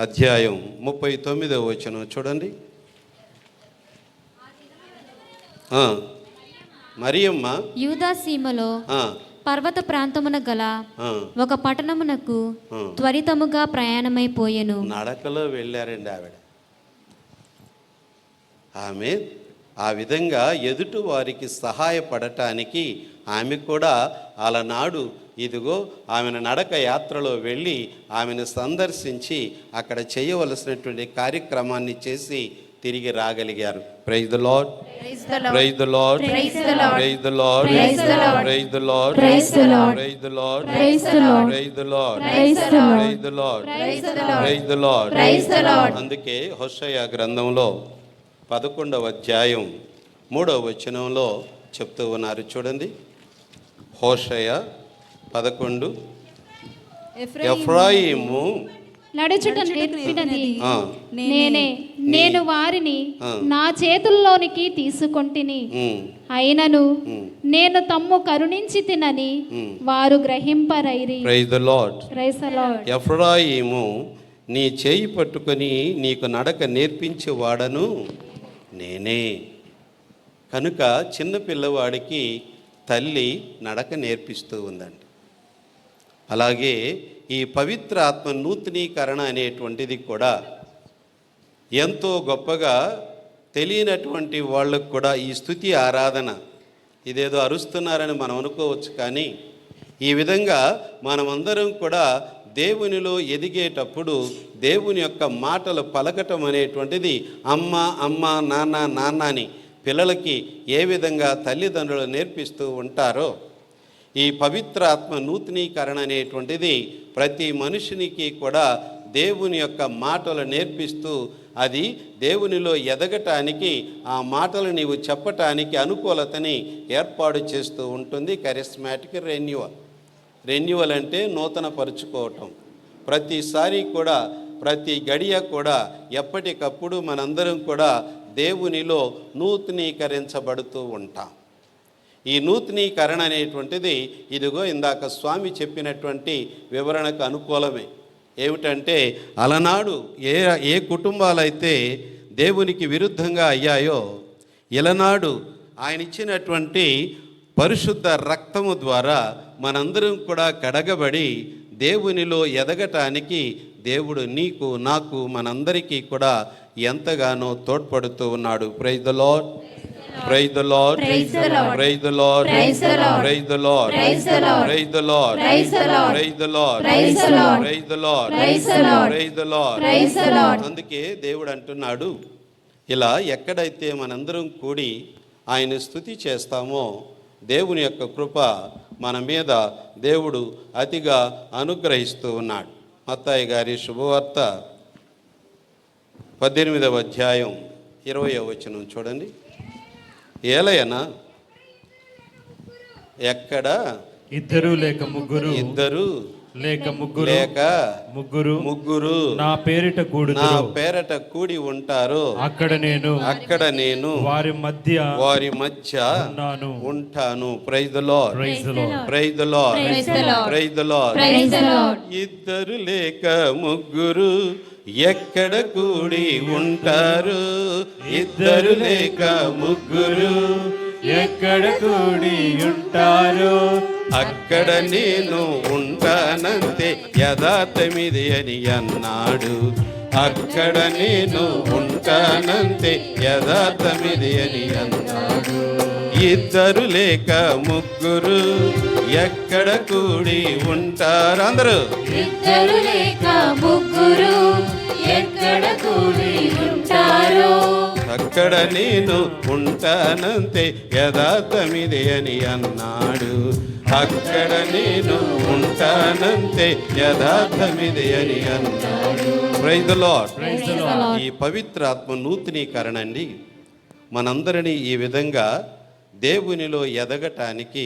అధ్యాయం 39వ వచనం చూడండి. మరియమ్మ యూదా సీమలో పర్వత ప్రాంతమున గల ఒక పట్టణమునకు త్వరితముగా ప్రయాణమైపోయెను. నడకలో వెళ్ళారండి ఆమె ఆ విధంగా ఎదుటి వారికి సహాయపడటానికి ఆమె కూడా అలనాడు ఇదిగో ఆమెను నడక యాత్రలో వెళ్ళి ఆమెను సందర్శించి అక్కడ చేయవలసినటువంటి కార్యక్రమాన్ని చేసి తిరిగి రాగలిగారు. Praise the Lord, praise the Lord, praise the Lord, praise the Lord, praise the Lord, praise the Lord, praise the Lord, praise the Lord, praise the Lord, praise the Lord. అందుకే హోషేయ గ్రంథంలో 11వ అధ్యాయం 3వ వచనంలో చెప్తూ ఉన్నారు చూడండి. హోషేయ 11, ఎఫ్రాయిము నడుచుట నేర్పినది నేనే, నేను వారిని నా చేతుల్లోనికి తీసుకొంటిని, అయినను నేను తమ్ము కరుణించి తినని వారు గ్రహింపరైరి. Praise the Lord, praise the Lord. ఎఫ్రాయిము నీ చేయి పట్టుకొని నీకు నడక నేర్పించేవాడను నేనే. కనుక చిన్న పిల్లవాడికి తల్లి నడక నేర్పిస్తూ ఉందండి. అలాగే ఈ పవిత్ర ఆత్మ నూతనీకరణ అనేటువంటిది కూడా ఎంతో గొప్పగా తెలియనటువంటి వాళ్ళకు కూడా ఈ స్తుతి ఆరాధన ఇదేదో అరుస్తున్నారని మనం అనుకోవచ్చు, కానీ ఈ విధంగా మనమందరం కూడా దేవునిలో ఎదిగేటప్పుడు దేవుని యొక్క మాటలు పలకటం అనేటువంటిది అమ్మ అమ్మ నాన్న నాన్న అని పిల్లలకి ఏ విధంగా తల్లిదండ్రులు నేర్పిస్తూ ఉంటారో ఈ పవిత్ర ఆత్మ నూతనీకరణ అనేటువంటిది ప్రతి మనుషునికి కూడా దేవుని యొక్క మాటలు నేర్పిస్తూ అది దేవునిలో ఎదగటానికి ఆ మాటలు నీవు చెప్పటానికి అనుకూలతని ఏర్పాటు చేస్తూ ఉంటుంది. కరిస్మాటిక్ రెన్యువల్ అంటే నూతన పరుచుకోవటం. ప్రతిసారి కూడా ప్రతి గడియ కూడా ఎప్పటికప్పుడు మనందరం కూడా దేవునిలో నూతనీకరించబడుతూ ఉంటాం. ఈ నూతనీకరణ అనేటువంటిది ఇదిగో ఇందాక స్వామి చెప్పినటువంటి వివరణకు అనుకూలమే. ఏమిటంటే అలనాడు ఏ కుటుంబాలైతే దేవునికి విరుద్ధంగా అయ్యాయో ఇలనాడు ఆయన ఇచ్చినటువంటి పరిశుద్ధ రక్తము ద్వారా మనందరం కూడా కడగబడి దేవునిలో ఎదగటానికి దేవుడు నీకు నాకు మనందరికీ కూడా ఎంతగానో తోడ్పడుతూ ఉన్నాడు. Praise the Lord, praise the Lord, praise the Lord, praise the Lord, praise the Lord, praise the Lord, praise the Lord, praise the Lord, praise the Lord, praise the Lord, praise the Lord, praise the Lord, praise the Lord, praise the Lord. అందుకే దేవుడు అంటున్నాడు, ఇలా ఎక్కడైతే మనందరం కూడి ఆయన స్తుతి చేస్తామో దేవుని యొక్క కృప మన మీద దేవుడు అతిగా అనుగ్రహిస్తూ ఉన్నాడు. మత్తయి గారి శుభవార్త 18వ అధ్యాయం 20వ వచనం చూడండి. ఏలయన ఎక్కడ ఇద్దరు లేక ముగ్గురు, ఇద్దరు లేక ముగ్గురు, లేక ముగ్గురు ముగ్గురు నా పేరిట నా పేరట కూడి ఉంటారు, అక్కడ నేను వారి మధ్య ఉంటాను. Praise the Lord, praise the Lord, praise the Lord, praise the Lord, praise the Lord. ఇద్దరు లేక ముగ్గురు ఎక్కడ కూడి ఉంటారు, ఇద్దరు లేక ముగ్గురు ఎక్కడ కూడి ఉంటారు, అక్కడ నేను ఉంటానంతే యథార్థమిది అని అన్నాడు. అక్కడ నేను ఉంటానంతే యథార్థమిది అని అన్నాడు. ఇద్దరు లేక ముగ్గురు ఎక్కడ కూడి ఉంటారు, అందరూ ఇద్దరు లేక ముగ్గురు ఎక్కడ కూడి ఉంటారో అక్కడ నేను ఉంటానంతే యథార్థమిది అని అన్నాడు. అక్కడ నేను ఉంటానంతే యథార్థమిది అని అన్నాడు. Praise the Lord. ఈ పవిత్రాత్మ నూతనీకరణ అండి మనందరినీ ఈ విధంగా దేవునిలో ఎదగటానికి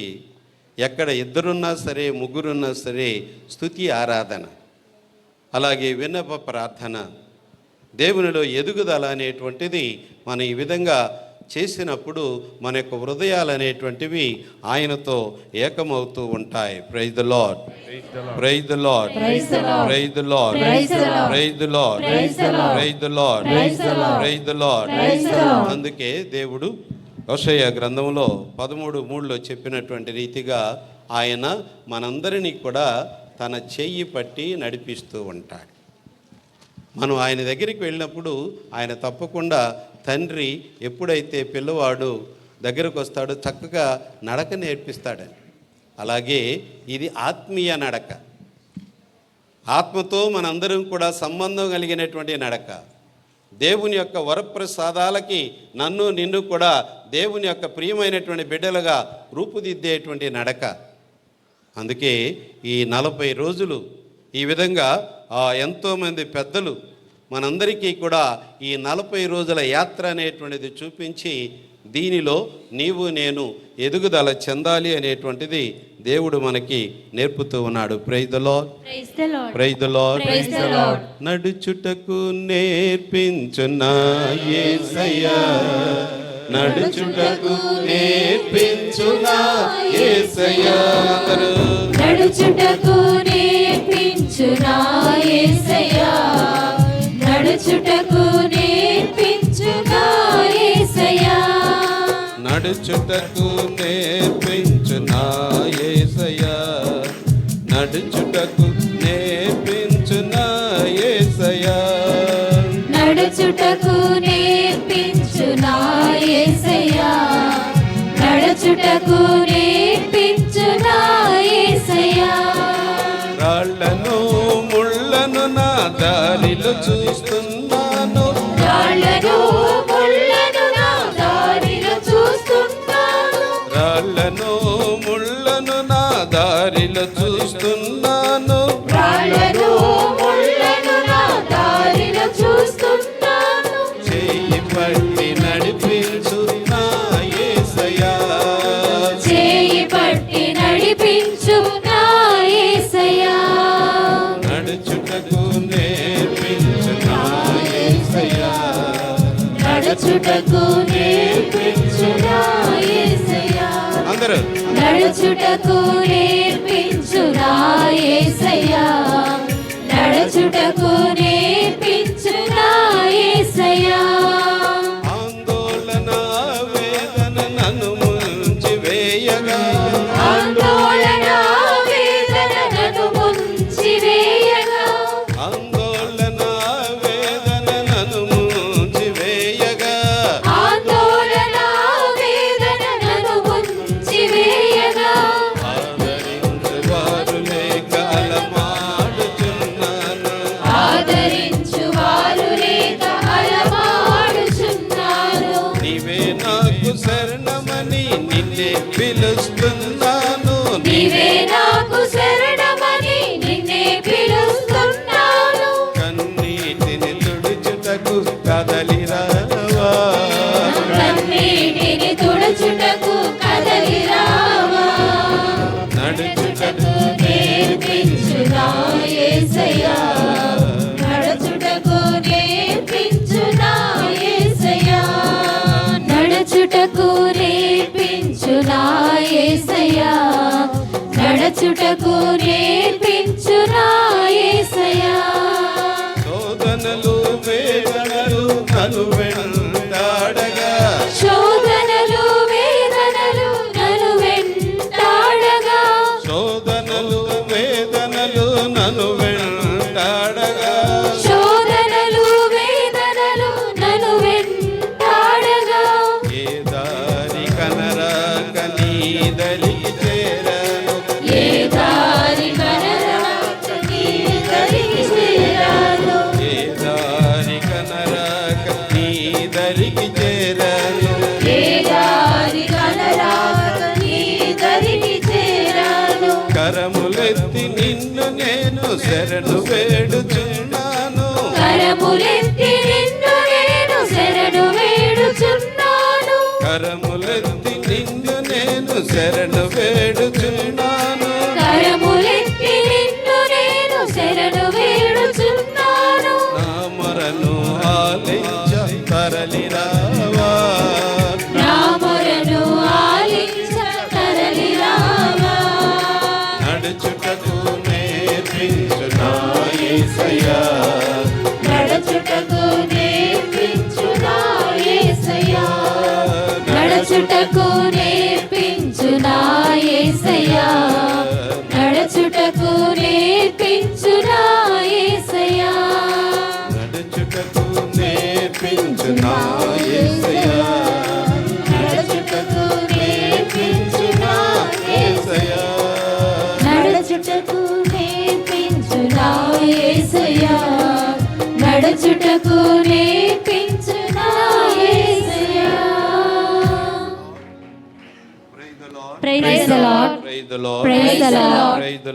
ఎక్కడ ఇద్దరున్నా సరే ముగ్గురున్నా సరే స్తుతి ఆరాధన, అలాగే విన్నప ప్రార్థన, దేవునిలో ఎదుగుదల అనేటువంటిది మనం ఈ విధంగా చేసినప్పుడు మన యొక్క హృదయాలు అనేటువంటివి ఆయనతో ఏకమవుతూ ఉంటాయి. Praise the Lord, praise the Lord, praise the Lord, praise the Lord, praise the Lord, praise the Lord, praise the Lord. అందుకే దేవుడు యెషయా గ్రంథంలో 13:3 చెప్పినటువంటి రీతిగా ఆయన మనందరినీ కూడా తన చెయ్యి పట్టి నడిపిస్తూ ఉంటాడు. మనం ఆయన దగ్గరికి వెళ్ళినప్పుడు ఆయన తప్పకుండా తండ్రి ఎప్పుడైతే పిల్లవాడు దగ్గరకు వస్తాడో చక్కగా నడక నేర్పిస్తాడని, అలాగే ఇది ఆత్మీయ నడక, ఆత్మతో మనందరం కూడా సంబంధం కలిగినటువంటి నడక. దేవుని యొక్క వరప్రసాదాలకి నిన్ను కూడా దేవుని యొక్క ప్రియమైనటువంటి బిడ్డలుగా రూపుదిద్దేటువంటి నడక. అందుకే ఈ 40 రోజులు ఈ విధంగా ఎంతోమంది పెద్దలు మనందరికీ కూడా ఈ 40 రోజుల యాత్ర అనేటువంటిది చూపించి దీనిలో నీవు నేను ఎదుగుదల చెందాలి అనేటువంటిది దేవుడు మనకి నేర్పుతూ ఉన్నాడు. Praise the Lord, praise the Lord, praise the Lord. నడుచుటకు నేర్పించునా యేసయ్యా, నడుచుటకు నేర్పించునా యేసయ్యా, నడుచుటకు నేర్పించునా యేసయ్యా, నడుచుటకు నేర్పించునా యేసయ్యా, నడుచుటకు నేర్పించునా యేసయ్యా, నడుచుటకు నేర్పించునా యేసయ్యా, నడుచుటకు నేర్పించునా యేసయ్యా, నడుచుటకు నేర్పించునా యేసయ్యా. రాళ్ళను ముళ్ళను నా దారిలో చూస్తున్నాను, రాళ్ళను ముళ్ళను నా దారిలో చూస్తున్నాను, రాళ్ళను ముళ్ళను నా దారిలో చూస్తున్నాను, రాళ్ళను ముళ్ళను నా దారిలో చూస్తున్నాను. చెయ్యి పట్టి నడిపించు నా యేసయ్యా, చేయి పట్టి నడిపించు నా యేసయ్యా. నడుచుటకు నేర్పించు నా యేసయ్యా నడుచుటకు నేర్పించు నా యేసయ్యా ఆందోళన వేదన నన్ను ముంచి వేయగా ఆందోళన వేదన నన్ను ముంచి వేయగా ఆందోళన వేదన నన్ను ముంచి వేయగా ఆందోళన వేదన నన్ను ముంచి వేయగా ఆదరించు వారు లేక అలమాడుచున్నాను. ఆదరించు వారు లేక అలమాడుచున్నాను నీవే నాకు శరణమని నిన్నే పిలుస్తున్నాను. నీవే నాకు శరణమని నిన్నే పిలుస్తున్నాను కన్నీటిని తుడుచుటకు కదలిరావా కన్నీటిని తుడుచుటకు కదలిరావా నడుచుటకు నేర్పించు నా యేసయ్యా నడుచుటకు నేర్పించు నా యేసయ్యా నడుచుటకు నేర్పించు నా యేసయ్యా నడుచుటకు నేర్పించు నా యేసయ్యా శోధనలు వేదనలు నన్ను వెంటాడగా శోధనలు వేదనలు నన్ను వెంటాడగా శోధనలు వేదనలు నన్ను వెంటాడగా శోధనలు వేదనలు నన్ను వెంటాడగా ఏ దారి కనరాక నీ దరికి చేరను. ఏ దారి కనరాక నీ దరికి చేరాను ఏ దారి కనరాక నీ దరికి చేరను. ఏ దారి కనరాక నీ దరికి చేరాను కరములెత్తి నిన్ను నేను శరణు వేడుచున్నాను. కరములెత్తి నిన్ను నేను శరణు వేడుచున్నాను కరములెత్తి నిన్ను నేను శరణు వేడుచున్నాను. కరములెత్తి నిన్ను నేను శరణు వేడుచున్నాను నా మొరను ఆలించ తరలిరావా నా మొరను ఆలించ తరలిరావా నడుచుటకు నేర్పించు నా యేసయ్యా నడుచుటకు నేర్పించు నా యేసయ్యా నడుచుటకు నేర్పించు నా యేసయ్యా నడుచుటకు నేర్పించు నా యేసయ్యా నడుచుటకు నేర్పించు నా యేసయ్యా నడుచుటకు నేర్పించు నా యేసయ్యా నడుచుటకు నేర్పించు నా యేసయ్యా నడుచుటకు నేర్పించు నా యేసయ్యా Praise the Lord. Praise the Lord. Praise the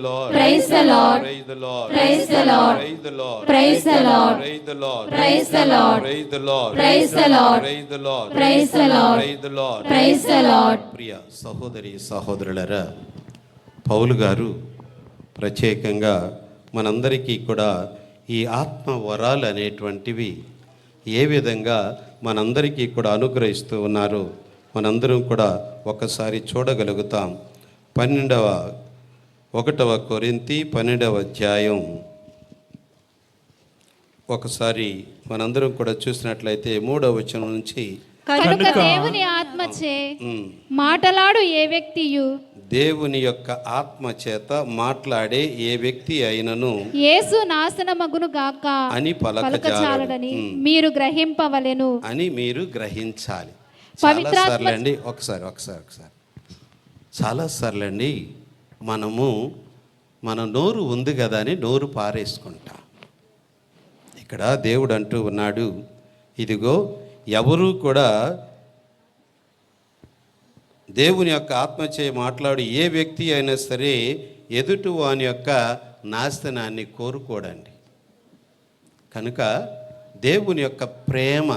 Lord. Praise the Lord. Praise the Lord. Praise the Lord. Praise the Lord. Praise the Lord. Praise the Lord. Praise the Lord. Praise the Lord. Praise the Lord. Praise the Lord. Praise the Lord. Praise the Lord. Praise the Lord. Praise the Lord. ప్రియ సహోదరి సహోదరులరా, పౌలు గారు ప్రత్యేకంగా మనందరికీ కూడా ఈ ఆత్మ వరాలు అనేటువంటివి ఏ విధంగా మనందరికీ కూడా అనుగ్రహిస్తూ ఉన్నారో మనందరం కూడా ఒకసారి చూడగలుగుతాం. 1 కొరింథీ 12వ అధ్యాయం ఒకసారి మనందరం కూడా చూసినట్లయితే 3వ వచనం నుంచి కనుక దేవుని ఆత్మచే మాటలాడు ఏ వ్యక్తియు దేవుని యొక్క ఆత్మ చేత మాట్లాడే ఏ వ్యక్తి అయినను యేసు నాశనమగును గాక అని పలకచాలడని మీరు గ్రహింపవలెను అని మీరు గ్రహించాలి. పవిత్రాత్మ- చాలాసార్లండి ఒకసారి చాలాసార్లండి మన నోరు ఉంది కదా అని నోరు పారేసుకుంటాం. ఇక్కడ దేవుడు అంటూ ఉన్నాడు, ఇదిగో ఎవరు కూడా దేవుని యొక్క ఆత్మచే మాట్లాడు ఏ వ్యక్తి అయినా సరే ఎదుటి వాని యొక్క నాశనాన్ని కోరుకోడండి. కనుక దేవుని యొక్క ప్రేమ,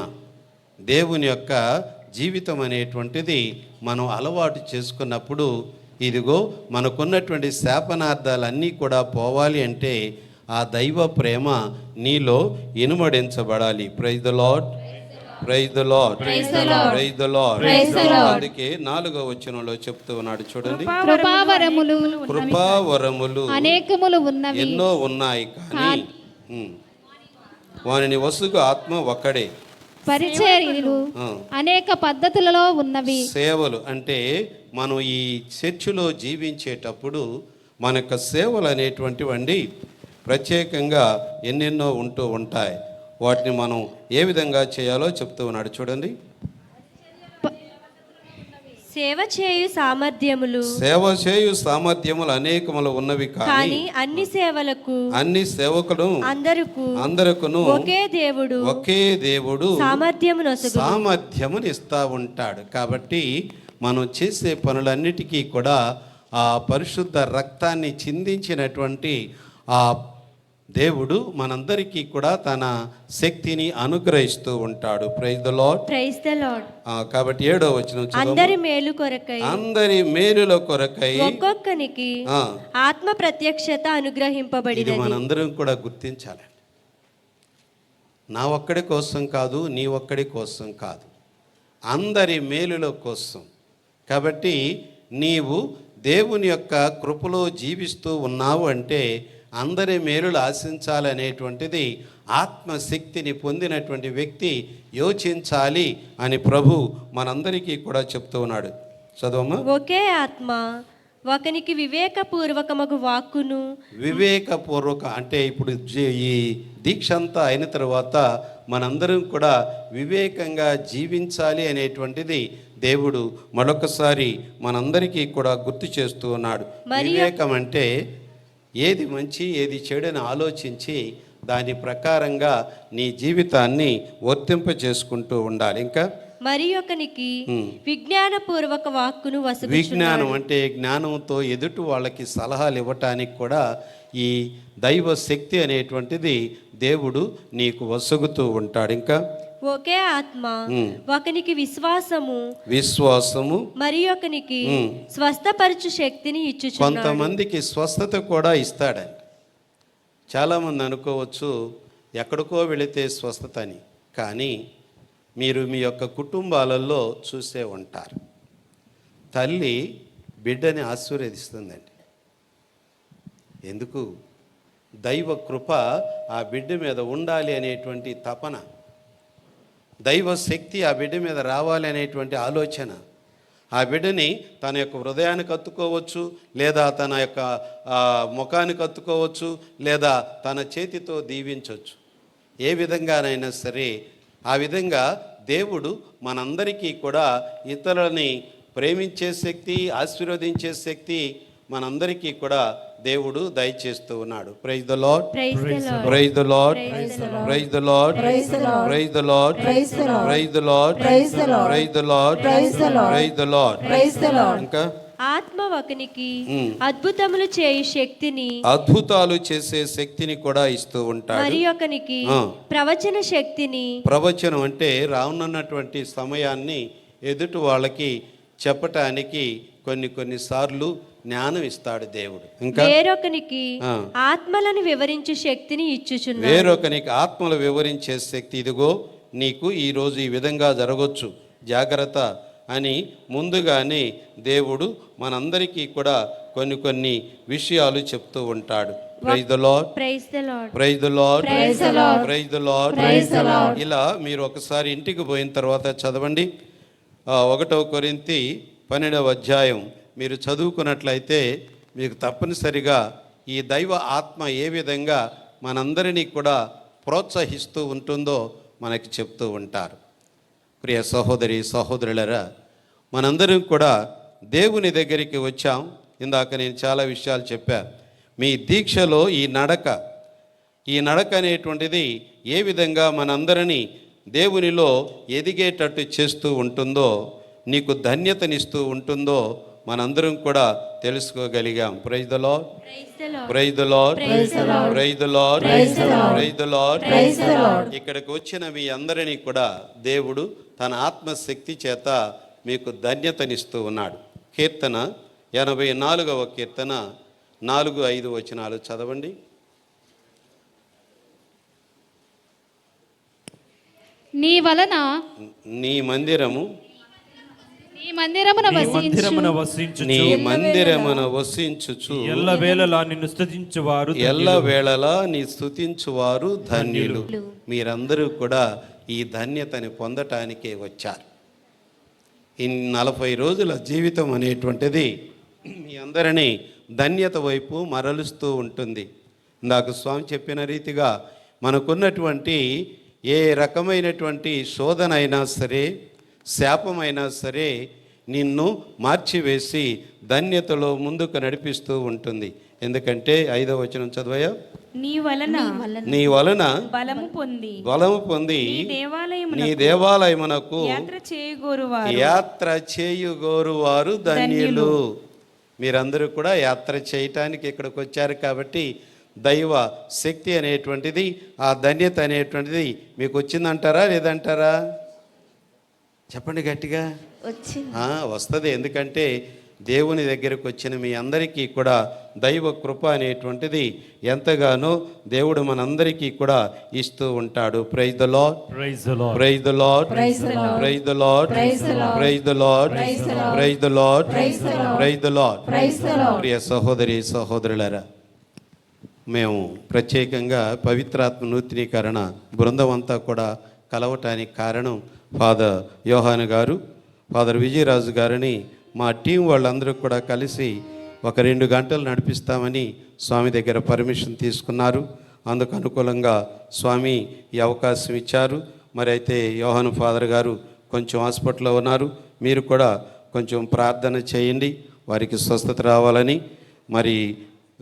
దేవుని యొక్క జీవితం అనేటువంటిది మనం అలవాటు చేసుకున్నప్పుడు ఇదిగో మనకున్నటువంటి శాపనార్థాలన్నీ కూడా పోవాలి అంటే ఆ దైవ ప్రేమ నీలో ఇనుమడించబడాలి. Praise the Lord. Praise the Lord, Praise the Lord. Praise the Lord. Praise the Lord. అందుకే 4వ వచనంలో చెప్తూ ఉన్నాడు చూడండి, కృపావరములు కృపావరములు అనేకములు ఉన్నవి ఎన్నో ఉన్నాయి కానీ వానిని వసుగు ఆత్మ ఒక్కడే. పరిచర్యలు ఆ. అనేక పద్ధతులలో ఉన్నవి. సేవలు అంటే మనం ఈ చర్చిలో జీవించేటప్పుడు మన యొక్క సేవలు అనేటువంటివండి ప్రత్యేకంగా ఎన్నెన్నో ఉంటూ ఉంటాయి. వాటిని మనం ఏ విధంగా చేయాలో చెప్తూ ఉన్నాడు చూడండి. సేవ చేయు సామర్థ్యములు సేవ చేయు సామర్థ్యములు అనేకములు ఉన్నవి కానీ కానీ అన్ని సేవలకు అన్ని సేవకులు అందరకును ఒకే దేవుడు ఒకే దేవుడు సామర్థ్యమునొసగు. సామర్థ్యమును ఇస్తా ఉంటాడు. కాబట్టి మనం చేసే పనులన్నిటికీ కూడా ఆ పరిశుద్ధ రక్తాన్ని చిందించినటువంటి ఆ దేవుడు మనందరికీ కూడా తన శక్తిని అనుగ్రహిస్తూ ఉంటాడు. Praise the Lord. Praise the Lord. కాబట్టి 7వ వచనం చదవండి. అందరి మేలు కొరకై అందరి మేలుల కొరకై ఒక్కొక్కనికి ఆ, ఆత్మ ప్రత్యక్షత ఇది అనుగ్రహింపబడినది. మనందరం కూడా గుర్తించాలి. నా ఒక్కడి కోసం కాదు, నీ ఒక్కడి కోసం కాదు, అందరి మేలుల కోసం. కాబట్టి నీవు దేవుని యొక్క కృపలో జీవిస్తూ ఉన్నావు అంటే అందరి మేలులు ఆశించాలనేటువంటిది ఆత్మశక్తిని పొందినటువంటి వ్యక్తి యోచించాలి అని ప్రభు మనందరికీ కూడా చెప్తూ ఉన్నాడు. చదవమ్మా. ఒకే ఆత్మ ఒకనికి వివేకపూర్వకమగు వాక్కును. వివేకపూర్వక అంటే ఇప్పుడు ఈ దీక్ష అంతా అయిన తర్వాత మనందరం కూడా వివేకంగా జీవించాలి అనేటువంటిది దేవుడు మరొకసారి మనందరికీ కూడా గుర్తు చేస్తూ ఉన్నాడు. వివేకం అంటే ఏది మంచి ఏది చెడుని ఆలోచించి దాని ప్రకారంగా నీ జీవితాన్ని వర్తింప చేసుకుంటూ ఉండాలి. ఇంకా మరి ఒకనికి విజ్ఞానపూర్వక వాక్కును వసగుచున్నాడు. విజ్ఞానం అంటే జ్ఞానంతో ఎదుటి వాళ్ళకి సలహాలు ఇవ్వటానికి కూడా ఈ దైవ శక్తి అనేటువంటిది దేవుడు నీకు వసగుతూ ఉంటాడు. ఇంకా ఒకే ఆత్మ ఒకనికి విశ్వాసము మరి ఒకనికి స్వస్థపరచు శక్తిని ఇచ్చుచున్నాడు. కొంతమందికి స్వస్థత కూడా ఇస్తాడండి. చాలామంది అనుకోవచ్చు ఎక్కడికో వెళితే స్వస్థత అని, కానీ మీరు మీ యొక్క కుటుంబాలలో చూసే ఉంటారు, తల్లి బిడ్డని ఆశీర్వదిస్తుందండి. ఎందుకు? దైవ కృప ఆ బిడ్డ మీద ఉండాలి అనేటువంటి తపన, దైవ శక్తి ఆ బిడ్డ మీద రావాలి అనేటువంటి ఆలోచన. ఆ బిడ్డని తన యొక్క హృదయానికి అత్తుకోవచ్చు, లేదా తన యొక్క ముఖానికి అత్తుకోవచ్చు, లేదా తన చేతితో దీవించవచ్చు. ఏ విధంగానైనా సరే ఆ విధంగా దేవుడు మనందరికీ కూడా ఇతరులని ప్రేమించే శక్తి, ఆశీర్వదించే శక్తి మనందరికీ కూడా దేవుడు దయచేస్తూ ఉన్నాడు. Praise the Lord, praise the Lord, praise the Lord, praise the Lord, praise the Lord, praise the Lord, praise the Lord, praise the Lord, praise the Lord. ఇంకా ఆత్మ ఒకనికి అద్భుతములు చేయు శక్తిని, అద్భుతాలు చేసే శక్తిని కూడా ఇస్తూ ఉంటాడు. మరి ఒకనికి ప్రవచన శక్తిని. ప్రవచనం అంటే రానున్నటువంటి సమయాన్ని ఎదుటి వాళ్ళకి చెప్పటానికి కొన్ని సార్లు జ్ఞానం ఇస్తాడు దేవుడు. ఇంకా వేరొకనికి ఆత్మలను వివరించే శక్తిని ఇచ్చుచున్నాడు. వేరొకనికి ఆత్మలు వివరించే శక్తి, ఇదిగో నీకు ఈరోజు ఈ విధంగా జరగవచ్చు, జాగ్రత్త అని ముందుగానే దేవుడు మనందరికీ కూడా కొన్ని విషయాలు చెప్తూ ఉంటాడు. Praise the Lord, praise the Lord, praise the Lord, Praise the Lord. Praise the Lord, Praise the Lord. ఇలా మీరు ఒకసారి ఇంటికి పోయిన తర్వాత చదవండి. 1 కొరింథీ 12వ అధ్యాయం మీరు చదువుకున్నట్లయితే మీకు తప్పనిసరిగా ఈ దైవ ఆత్మ ఏ విధంగా మనందరినీ కూడా ప్రోత్సహిస్తూ ఉంటుందో మనకి చెప్తూ ఉంటారు. ప్రియ సహోదరి సహోదరులరా, మనందరం కూడా దేవుని దగ్గరికి వచ్చాం. ఇందాక నేను చాలా విషయాలు చెప్పాను. మీ దీక్షలో ఈ నడక అనేటువంటిది ఏ విధంగా మనందరినీ దేవునిలో ఎదిగేటట్టు చేస్తూ ఉంటుందో, నీకు ధన్యతనిస్తూ ఉంటుందో మనందరం కూడా తెలుసుకోగలిగాం. Praise the Lord, praise the Lord, praise the Lord, praise the Lord. ఇక్కడికి వచ్చిన మీ అందరినీ కూడా దేవుడు తన ఆత్మశక్తి చేత మీకు ధన్యతనిస్తూ ఉన్నాడు. కీర్తన 84వ కీర్తన 4-5 వచనాలు చదవండి. నీ వలన నీ మందిరము నీ మందిరమున మందిరమున వసించు నీ వసించుచు మందిరమున వసించుచు ఎల్లవేళలా నిన్ను స్తుతించువారు ఎల్ల వేళలా నీ స్తుతించువారు ధన్యులు. మీరందరూ కూడా ఈ ధన్యతని పొందటానికే వచ్చారు. ఈ 40 రోజుల జీవితం అనేటువంటిది మీ అందరినీ ధన్యత వైపు మరలుస్తూ ఉంటుంది. ఇందాక స్వామి చెప్పిన రీతిగా మనకున్నటువంటి ఏ రకమైనటువంటి శోధన అయినా సరే, శాపమైనా సరే నిన్ను మార్చివేసి ధన్యతలో ముందుకు నడిపిస్తూ ఉంటుంది. ఎందుకంటే 5వ వచనం చదవయ్యా. నీ వలన బలము పొంది నీ దేవాలయమునకు యాత్ర చేయుగోరువారు ధన్యులు. మీరందరూ కూడా యాత్ర చేయటానికి ఇక్కడికి వచ్చారు కాబట్టి దైవ శక్తి అనేటువంటిది, ఆ ధన్యత అనేటువంటిది మీకు వచ్చిందంటారా లేదంటారా? చెప్పండి గట్టిగా. వస్తుంది. ఎందుకంటే దేవుని దగ్గరకు వచ్చిన మీ అందరికీ కూడా దైవ కృప అనేటువంటిది ఎంతగానో దేవుడు మనందరికీ కూడా ఇస్తూ ఉంటాడు. Praise the Lord, praise the Lord, praise the Lord, praise the Lord, praise the Lord, praise the Lord, praise the Lord. ప్రియ సహోదరి సహోదరులారా, మేము ప్రత్యేకంగా పవిత్రాత్మ నూతనీకరణ బృందం అంతా కూడా కలవటానికి కారణం ఫాదర్ యోహాను గారు, ఫాదర్ విజయరాజు గారిని మా టీం వాళ్ళందరూ కూడా కలిసి ఒక 2 గంటలు నడిపిస్తామని స్వామి దగ్గర పర్మిషన్ తీసుకున్నారు. అందుకు అనుకూలంగా స్వామి ఈ అవకాశం ఇచ్చారు. మరి అయితే యోహాను ఫాదర్ గారు కొంచెం హాస్పిటల్లో ఉన్నారు. మీరు కూడా కొంచెం ప్రార్థన చేయండి వారికి స్వస్థత రావాలని. మరి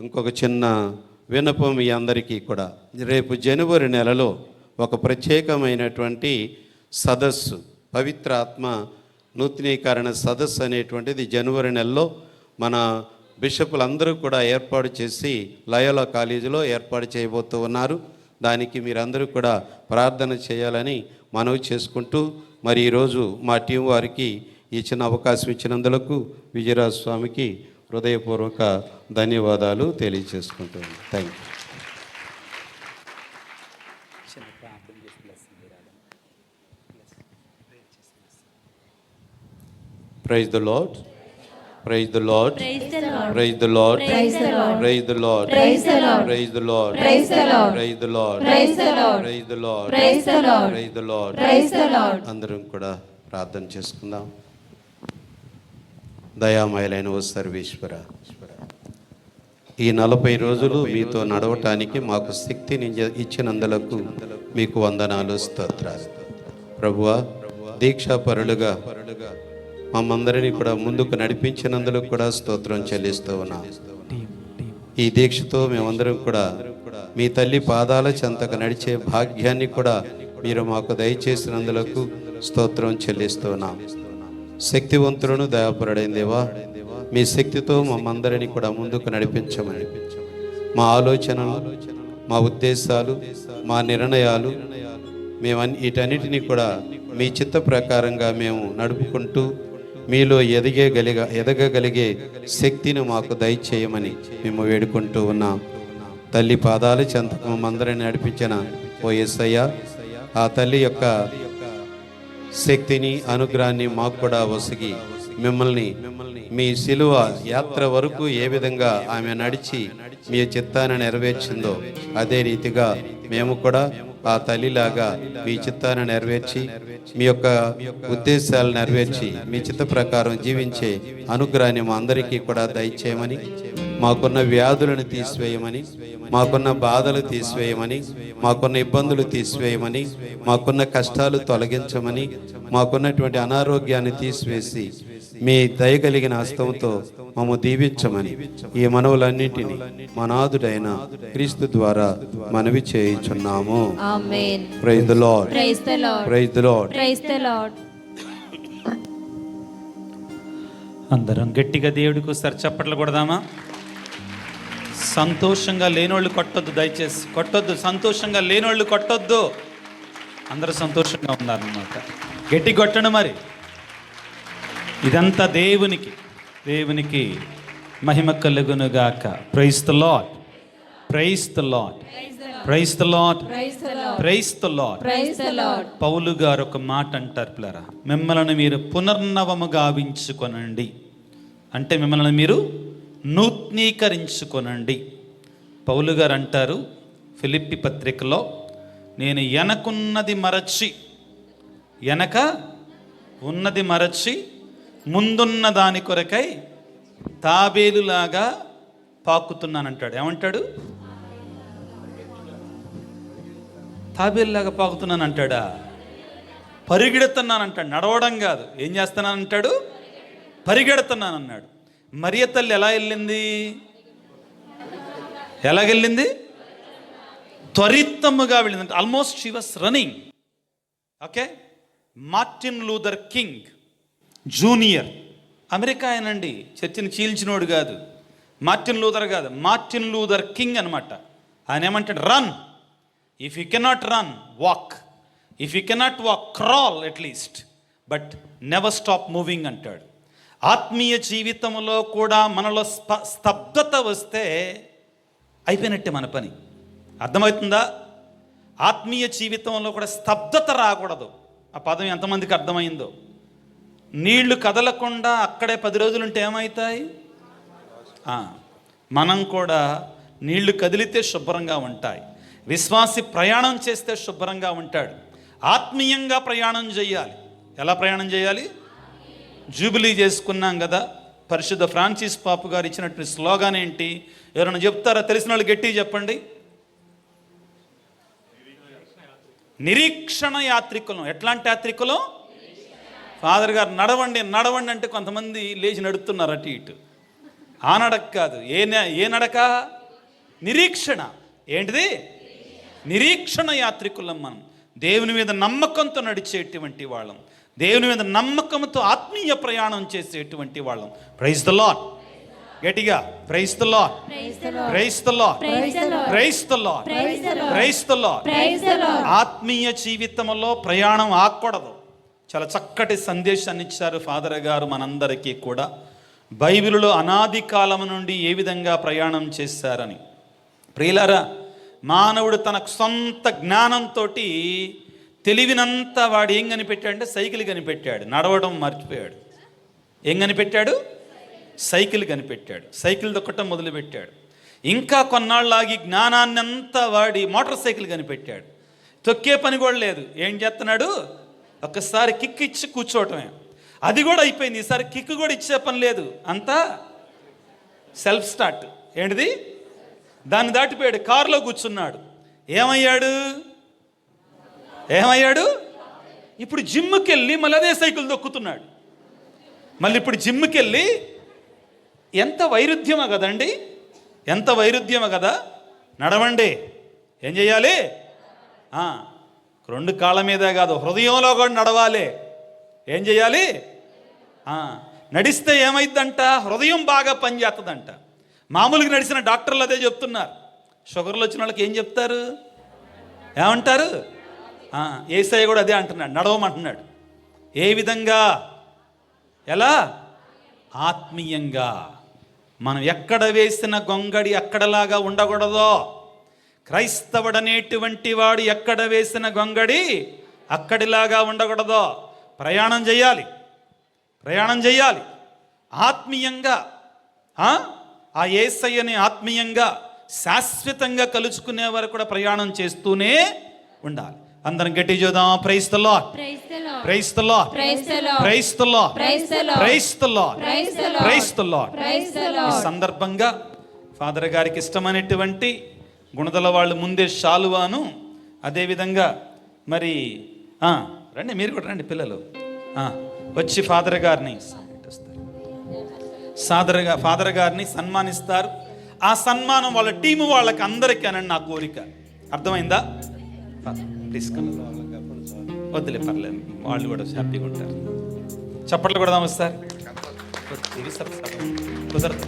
ఇంకొక చిన్న విన్నపం మీ అందరికీ కూడా, రేపు జనవరి నెలలో ఒక ప్రత్యేకమైనటువంటి సదస్సు, పవిత్రాత్మ నూతనీకరణ సదస్సు అనేటువంటిది జనవరి నెలలో మన బిషపులందరూ కూడా ఏర్పాటు చేసి లయోలా కాలేజీలో ఏర్పాటు చేయబోతూ ఉన్నారు. దానికి మీరందరూ కూడా ప్రార్థన చేయాలని మనవి చేసుకుంటూ, మరి ఈరోజు మా టీం వారికి ఈ చిన్న అవకాశం ఇచ్చినందులకు విజయరాజు స్వామికి హృదయపూర్వక ధన్యవాదాలు తెలియజేసుకుంటున్నాను. Thank you. Praise the Lord. Praise the Lord. Praise the Lord. Praise the Lord. Praise the Lord. Praise the Lord. Praise the Lord. Praise the Lord. Praise the Lord. Praise the Lord. Praise the Lord. Praise the Lord. Praise the Lord. Praise the Lord. Praise the Lord. అందరం కూడా ప్రార్థన చేసుకుందాం. దయామయులైన ఓ సర్వేశ్వర, ఈ 40 రోజులు మీతో నడవటానికి మాకు శక్తిని ఇచ్చినందులకు మీకు వందనాలు, స్తోత్రాలు. ప్రభువా, దీక్షాపరులుగా మమ్మందరినీ కూడా ముందుకు నడిపించినందుకు కూడా స్తోత్రం చెల్లిస్తూ ఉన్నాం. ఈ దీక్షతో మేమందరం కూడా మీ తల్లి పాదాల చెంతకు నడిచే భాగ్యాన్ని కూడా మీరు మాకు దయచేసినందుకు స్తోత్రం చెల్లిస్తూ ఉన్నాం. శక్తివంతులను దయాపరుడైన దేవా, మీ శక్తితో మమ్మందరినీ కూడా ముందుకు నడిపించమని, మా ఆలోచనలు, మా ఉద్దేశాలు, మా నిర్ణయాలు, వీటన్నిటినీ కూడా మీ చిత్త ప్రకారంగా మేము నడుపుకుంటూ మీలో ఎదగగలిగే శక్తిని మాకు దయచేయమని మేము వేడుకుంటూ ఉన్నాం. తల్లి పాదాల చెంతకు మమ్మందరిని నడిపించిన ఓ యేసయ్య, ఆ తల్లి యొక్క శక్తిని, అనుగ్రహాన్ని మాకు కూడా ఒసిగి మిమ్మల్ని మీ శిలువ యాత్ర వరకు ఏ విధంగా ఆమె నడిచి మీ చిత్తాన్ని నెరవేర్చిందో అదే రీతిగా మేము కూడా ఆ తల్లిలాగా మీ చిత్తాన్ని నెరవేర్చి మీ యొక్క ఉద్దేశాలు నెరవేర్చి మీ చిత్త ప్రకారం జీవించే అనుగ్రహాన్ని మా అందరికీ కూడా దయచేయమని, మాకున్న వ్యాధులను తీసివేయమని, మాకున్న బాధలు తీసివేయమని, మాకున్న ఇబ్బందులు తీసివేయమని, మాకున్న కష్టాలు తొలగించమని, మాకున్నటువంటి అనారోగ్యాన్ని తీసివేసి మీ దయగలిగిన హస్తంతో మమ్ము దీవించమని ఈ మనవులన్నింటినీ మనాథుడైన క్రీస్తు ద్వారా మనవి చేయుచున్నాము. Amen. Praise the Lord. Praise the Lord. Praise the Lord. Praise the Lord. అందరం గట్టిగా దేవుడికి ఒకసారి చప్పట్లు కొడదామా? సంతోషంగా లేనోళ్ళు కొట్టొద్దు, దయచేసి కొట్టొద్దు. సంతోషంగా లేనోళ్ళు కొట్టొద్దు. అందరూ సంతోషంగా ఉన్నారన్నమాట. గట్టి కొట్టండి. మరి ఇదంతా దేవునికి మహిమ కలుగునుగాక. Praise the Lord. Praise the Lord, praise the Lord, Praise the Lord. Praise the Lord. Praise the Lord. పౌలు గారు ఒక మాట అంటారు పిల్లరా, మిమ్మల్ని మీరు పునర్నవము గావించుకొనండి అంటే మిమ్మల్ని మీరు నూతనీకరించుకొనండి. పౌలు గారు అంటారు ఫిలిప్పి పత్రికలో, నేను వెనక ఉన్నది మరచి ముందున్న దాని కొరకై తాబేలులాగా పాకుతున్నానంటాడు. ఏమంటాడు? తాబేలులాగా పాకుతున్నాను అంటాడా? పరిగెడుతున్నానంటాడు, నడవడం కాదు. ఏం చేస్తున్నానంటాడు? పరిగెడుతున్నాను అన్నాడు. మరియ తల్లి ఎలా వెళ్ళింది? ఎలాగెళ్ళింది? త్వరితముగా వెళ్ళింది. Almost she was running. Okay. Martin Luther King Junior, America ఆయనండి, చర్చిని చీల్చినోడు కాదు, మార్టిన్ లూథర్ కాదు, మార్టిన్ లూథర్ కింగ్ అనమాట. ఆయన ఏమంటాడు? Run, if you cannot run walk, if you cannot walk crawl at least, but never stop moving అంటాడు. ఆత్మీయ జీవితంలో కూడా మనలో స్తబ్దత వస్తే అయిపోయినట్టే మన పని. అర్థమవుతుందా? ఆత్మీయ జీవితంలో కూడా స్తబ్దత రాకూడదు. ఆ పదం ఎంతమందికి అర్థమైందో? నీళ్లు కదలకుండా అక్కడే 10 రోజులుంటే ఏమవుతాయి? మనం కూడా నీళ్లు కదిలితే శుభ్రంగా ఉంటాయి. విశ్వాసి ప్రయాణం చేస్తే శుభ్రంగా ఉంటాడు. ఆత్మీయంగా ప్రయాణం చేయాలి. ఎలా ప్రయాణం చేయాలి? జూబిలీ చేసుకున్నాం కదా, పరిశుద్ధ ఫ్రాన్సిస్ పాపు గారు ఇచ్చినటువంటి స్లోగాన్ ఏంటి? ఎవరైనా చెప్తారా? తెలిసిన వాళ్ళు గట్టిగా చెప్పండి. నిరీక్షణ యాత్రికులం. ఎట్లాంటి యాత్రికులం? ఫాదర్ గారు నడవండి నడవండి అంటే కొంతమంది లేచి నడుస్తున్నారు అటు ఇటు. ఆ నడక కాదు. ఏ నడక? నిరీక్షణ. ఏంటిది? నిరీక్షణ యాత్రికులం. మనం దేవుని మీద నమ్మకంతో నడిచేటువంటి వాళ్ళం, దేవుని మీద నమ్మకంతో ఆత్మీయ ప్రయాణం చేసేటువంటి వాళ్ళం. Praise the Lord. గట్టిగా praise the Lord, praise the Lord, praise the Lord, praise the Lord. ఆత్మీయ జీవితంలో ప్రయాణం ఆగకూడదు. చాలా చక్కటి సందేశాన్ని ఇచ్చారు ఫాదర్ గారు మనందరికీ కూడా. బైబిలులో అనాది కాలం నుండి ఏ విధంగా ప్రయాణం చేశారని. ప్రియులారా, మానవుడు తన సొంత జ్ఞానంతో తెలివినంతా వాడు ఏం కనిపెట్టాడంటే సైకిల్ కనిపెట్టాడు. నడవడం మర్చిపోయాడు. ఏం కనిపెట్టాడు? సైకిల్ కనిపెట్టాడు. సైకిల్ దొక్కటం మొదలుపెట్టాడు. ఇంకా కొన్నాళ్ళాగి జ్ఞానాన్ని అంతా వాడి మోటార్ సైకిల్ కనిపెట్టాడు. తొక్కే పని కూడా లేదు. ఏం చేస్తున్నాడు? ఒక్కసారి కిక్ ఇచ్చి కూర్చోవటమే. అది కూడా అయిపోయింది. ఈసారి కిక్ కూడా ఇచ్చే పని లేదు, అంతా సెల్ఫ్ స్టార్ట్. ఏంటిది? దాన్ని దాటిపోయాడు. కారులో కూర్చున్నాడు. ఏమయ్యాడు? ఇప్పుడు జిమ్కి వెళ్ళి మళ్ళీ అదే సైకిల్ దొక్కుతున్నాడు. మళ్ళీ ఇప్పుడు జిమ్కి వెళ్ళి, ఎంత వైరుధ్యమో కదండి, ఎంత వైరుధ్యమో కదా. నడవండి. ఏం చేయాలి? 2 కాళ్ళ మీదే కాదు, హృదయంలో కూడా నడవాలి. ఏం చేయాలి? నడిస్తే ఏమైందంట? హృదయం బాగా పనిచేస్తుందంట. మామూలుగా నడిచిన డాక్టర్లు అదే చెప్తున్నారు. షుగర్లు వచ్చిన వాళ్ళకి ఏం చెప్తారు? ఏమంటారు? ఏసయ్య కూడా అదే అంటున్నాడు, నడవమంటున్నాడు. ఏ విధంగా? ఎలా? ఆత్మీయంగా. మనం ఎక్కడ వేసిన గొంగడి అక్కడలాగా ఉండకూడదో. క్రైస్తవుడనేటువంటి వాడు ఎక్కడ వేసిన గొంగడి అక్కడిలాగా ఉండకూడదో. ప్రయాణం చేయాలి, ప్రయాణం చేయాలి ఆత్మీయంగా. ఆ యేసయ్యని ఆత్మీయంగా శాశ్వతంగా కలుసుకునే వరకు కూడా ప్రయాణం చేస్తూనే ఉండాలి. అందరం గట్టి చూద్దాం. Praise the Lord, praise the Lord, praise the Lord, praise the Lord, praise the Lord, praise the Lord. ఈ సందర్భంగా ఫాదర్ గారికి ఇష్టమైనటువంటి గుణదల వాళ్ళు ముందే షాలువాను, అదేవిధంగా మరి రండి, మీరు కూడా రండి పిల్లలు, వచ్చి ఫాదర్ గారిని సన్మానిస్తారు. ఆ సన్మానం వాళ్ళ టీము వాళ్ళకి అందరికీ అనండి నా కోరిక. అర్థమైందా? ప్లీజ్ వద్దులే, పర్లేదు, వాళ్ళు కూడా హ్యాపీగా ఉంటారు. చప్పట్లు కూడా సార్. కుదరదు.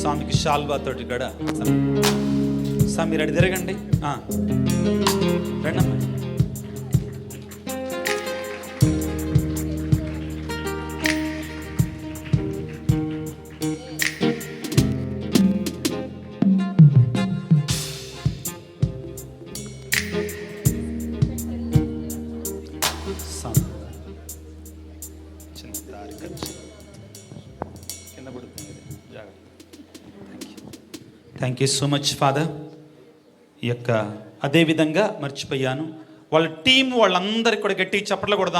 స్వామికి షాల్వాతోటి కూడా స్వామి రెడీ తిరగండి. రండమ్మా. Thank you so much father. ఈ యొక్క అదేవిధంగా మర్చిపోయాను, వాళ్ళ టీం వాళ్ళందరికీ కూడా గట్టి చప్పట్లు కొడదాం.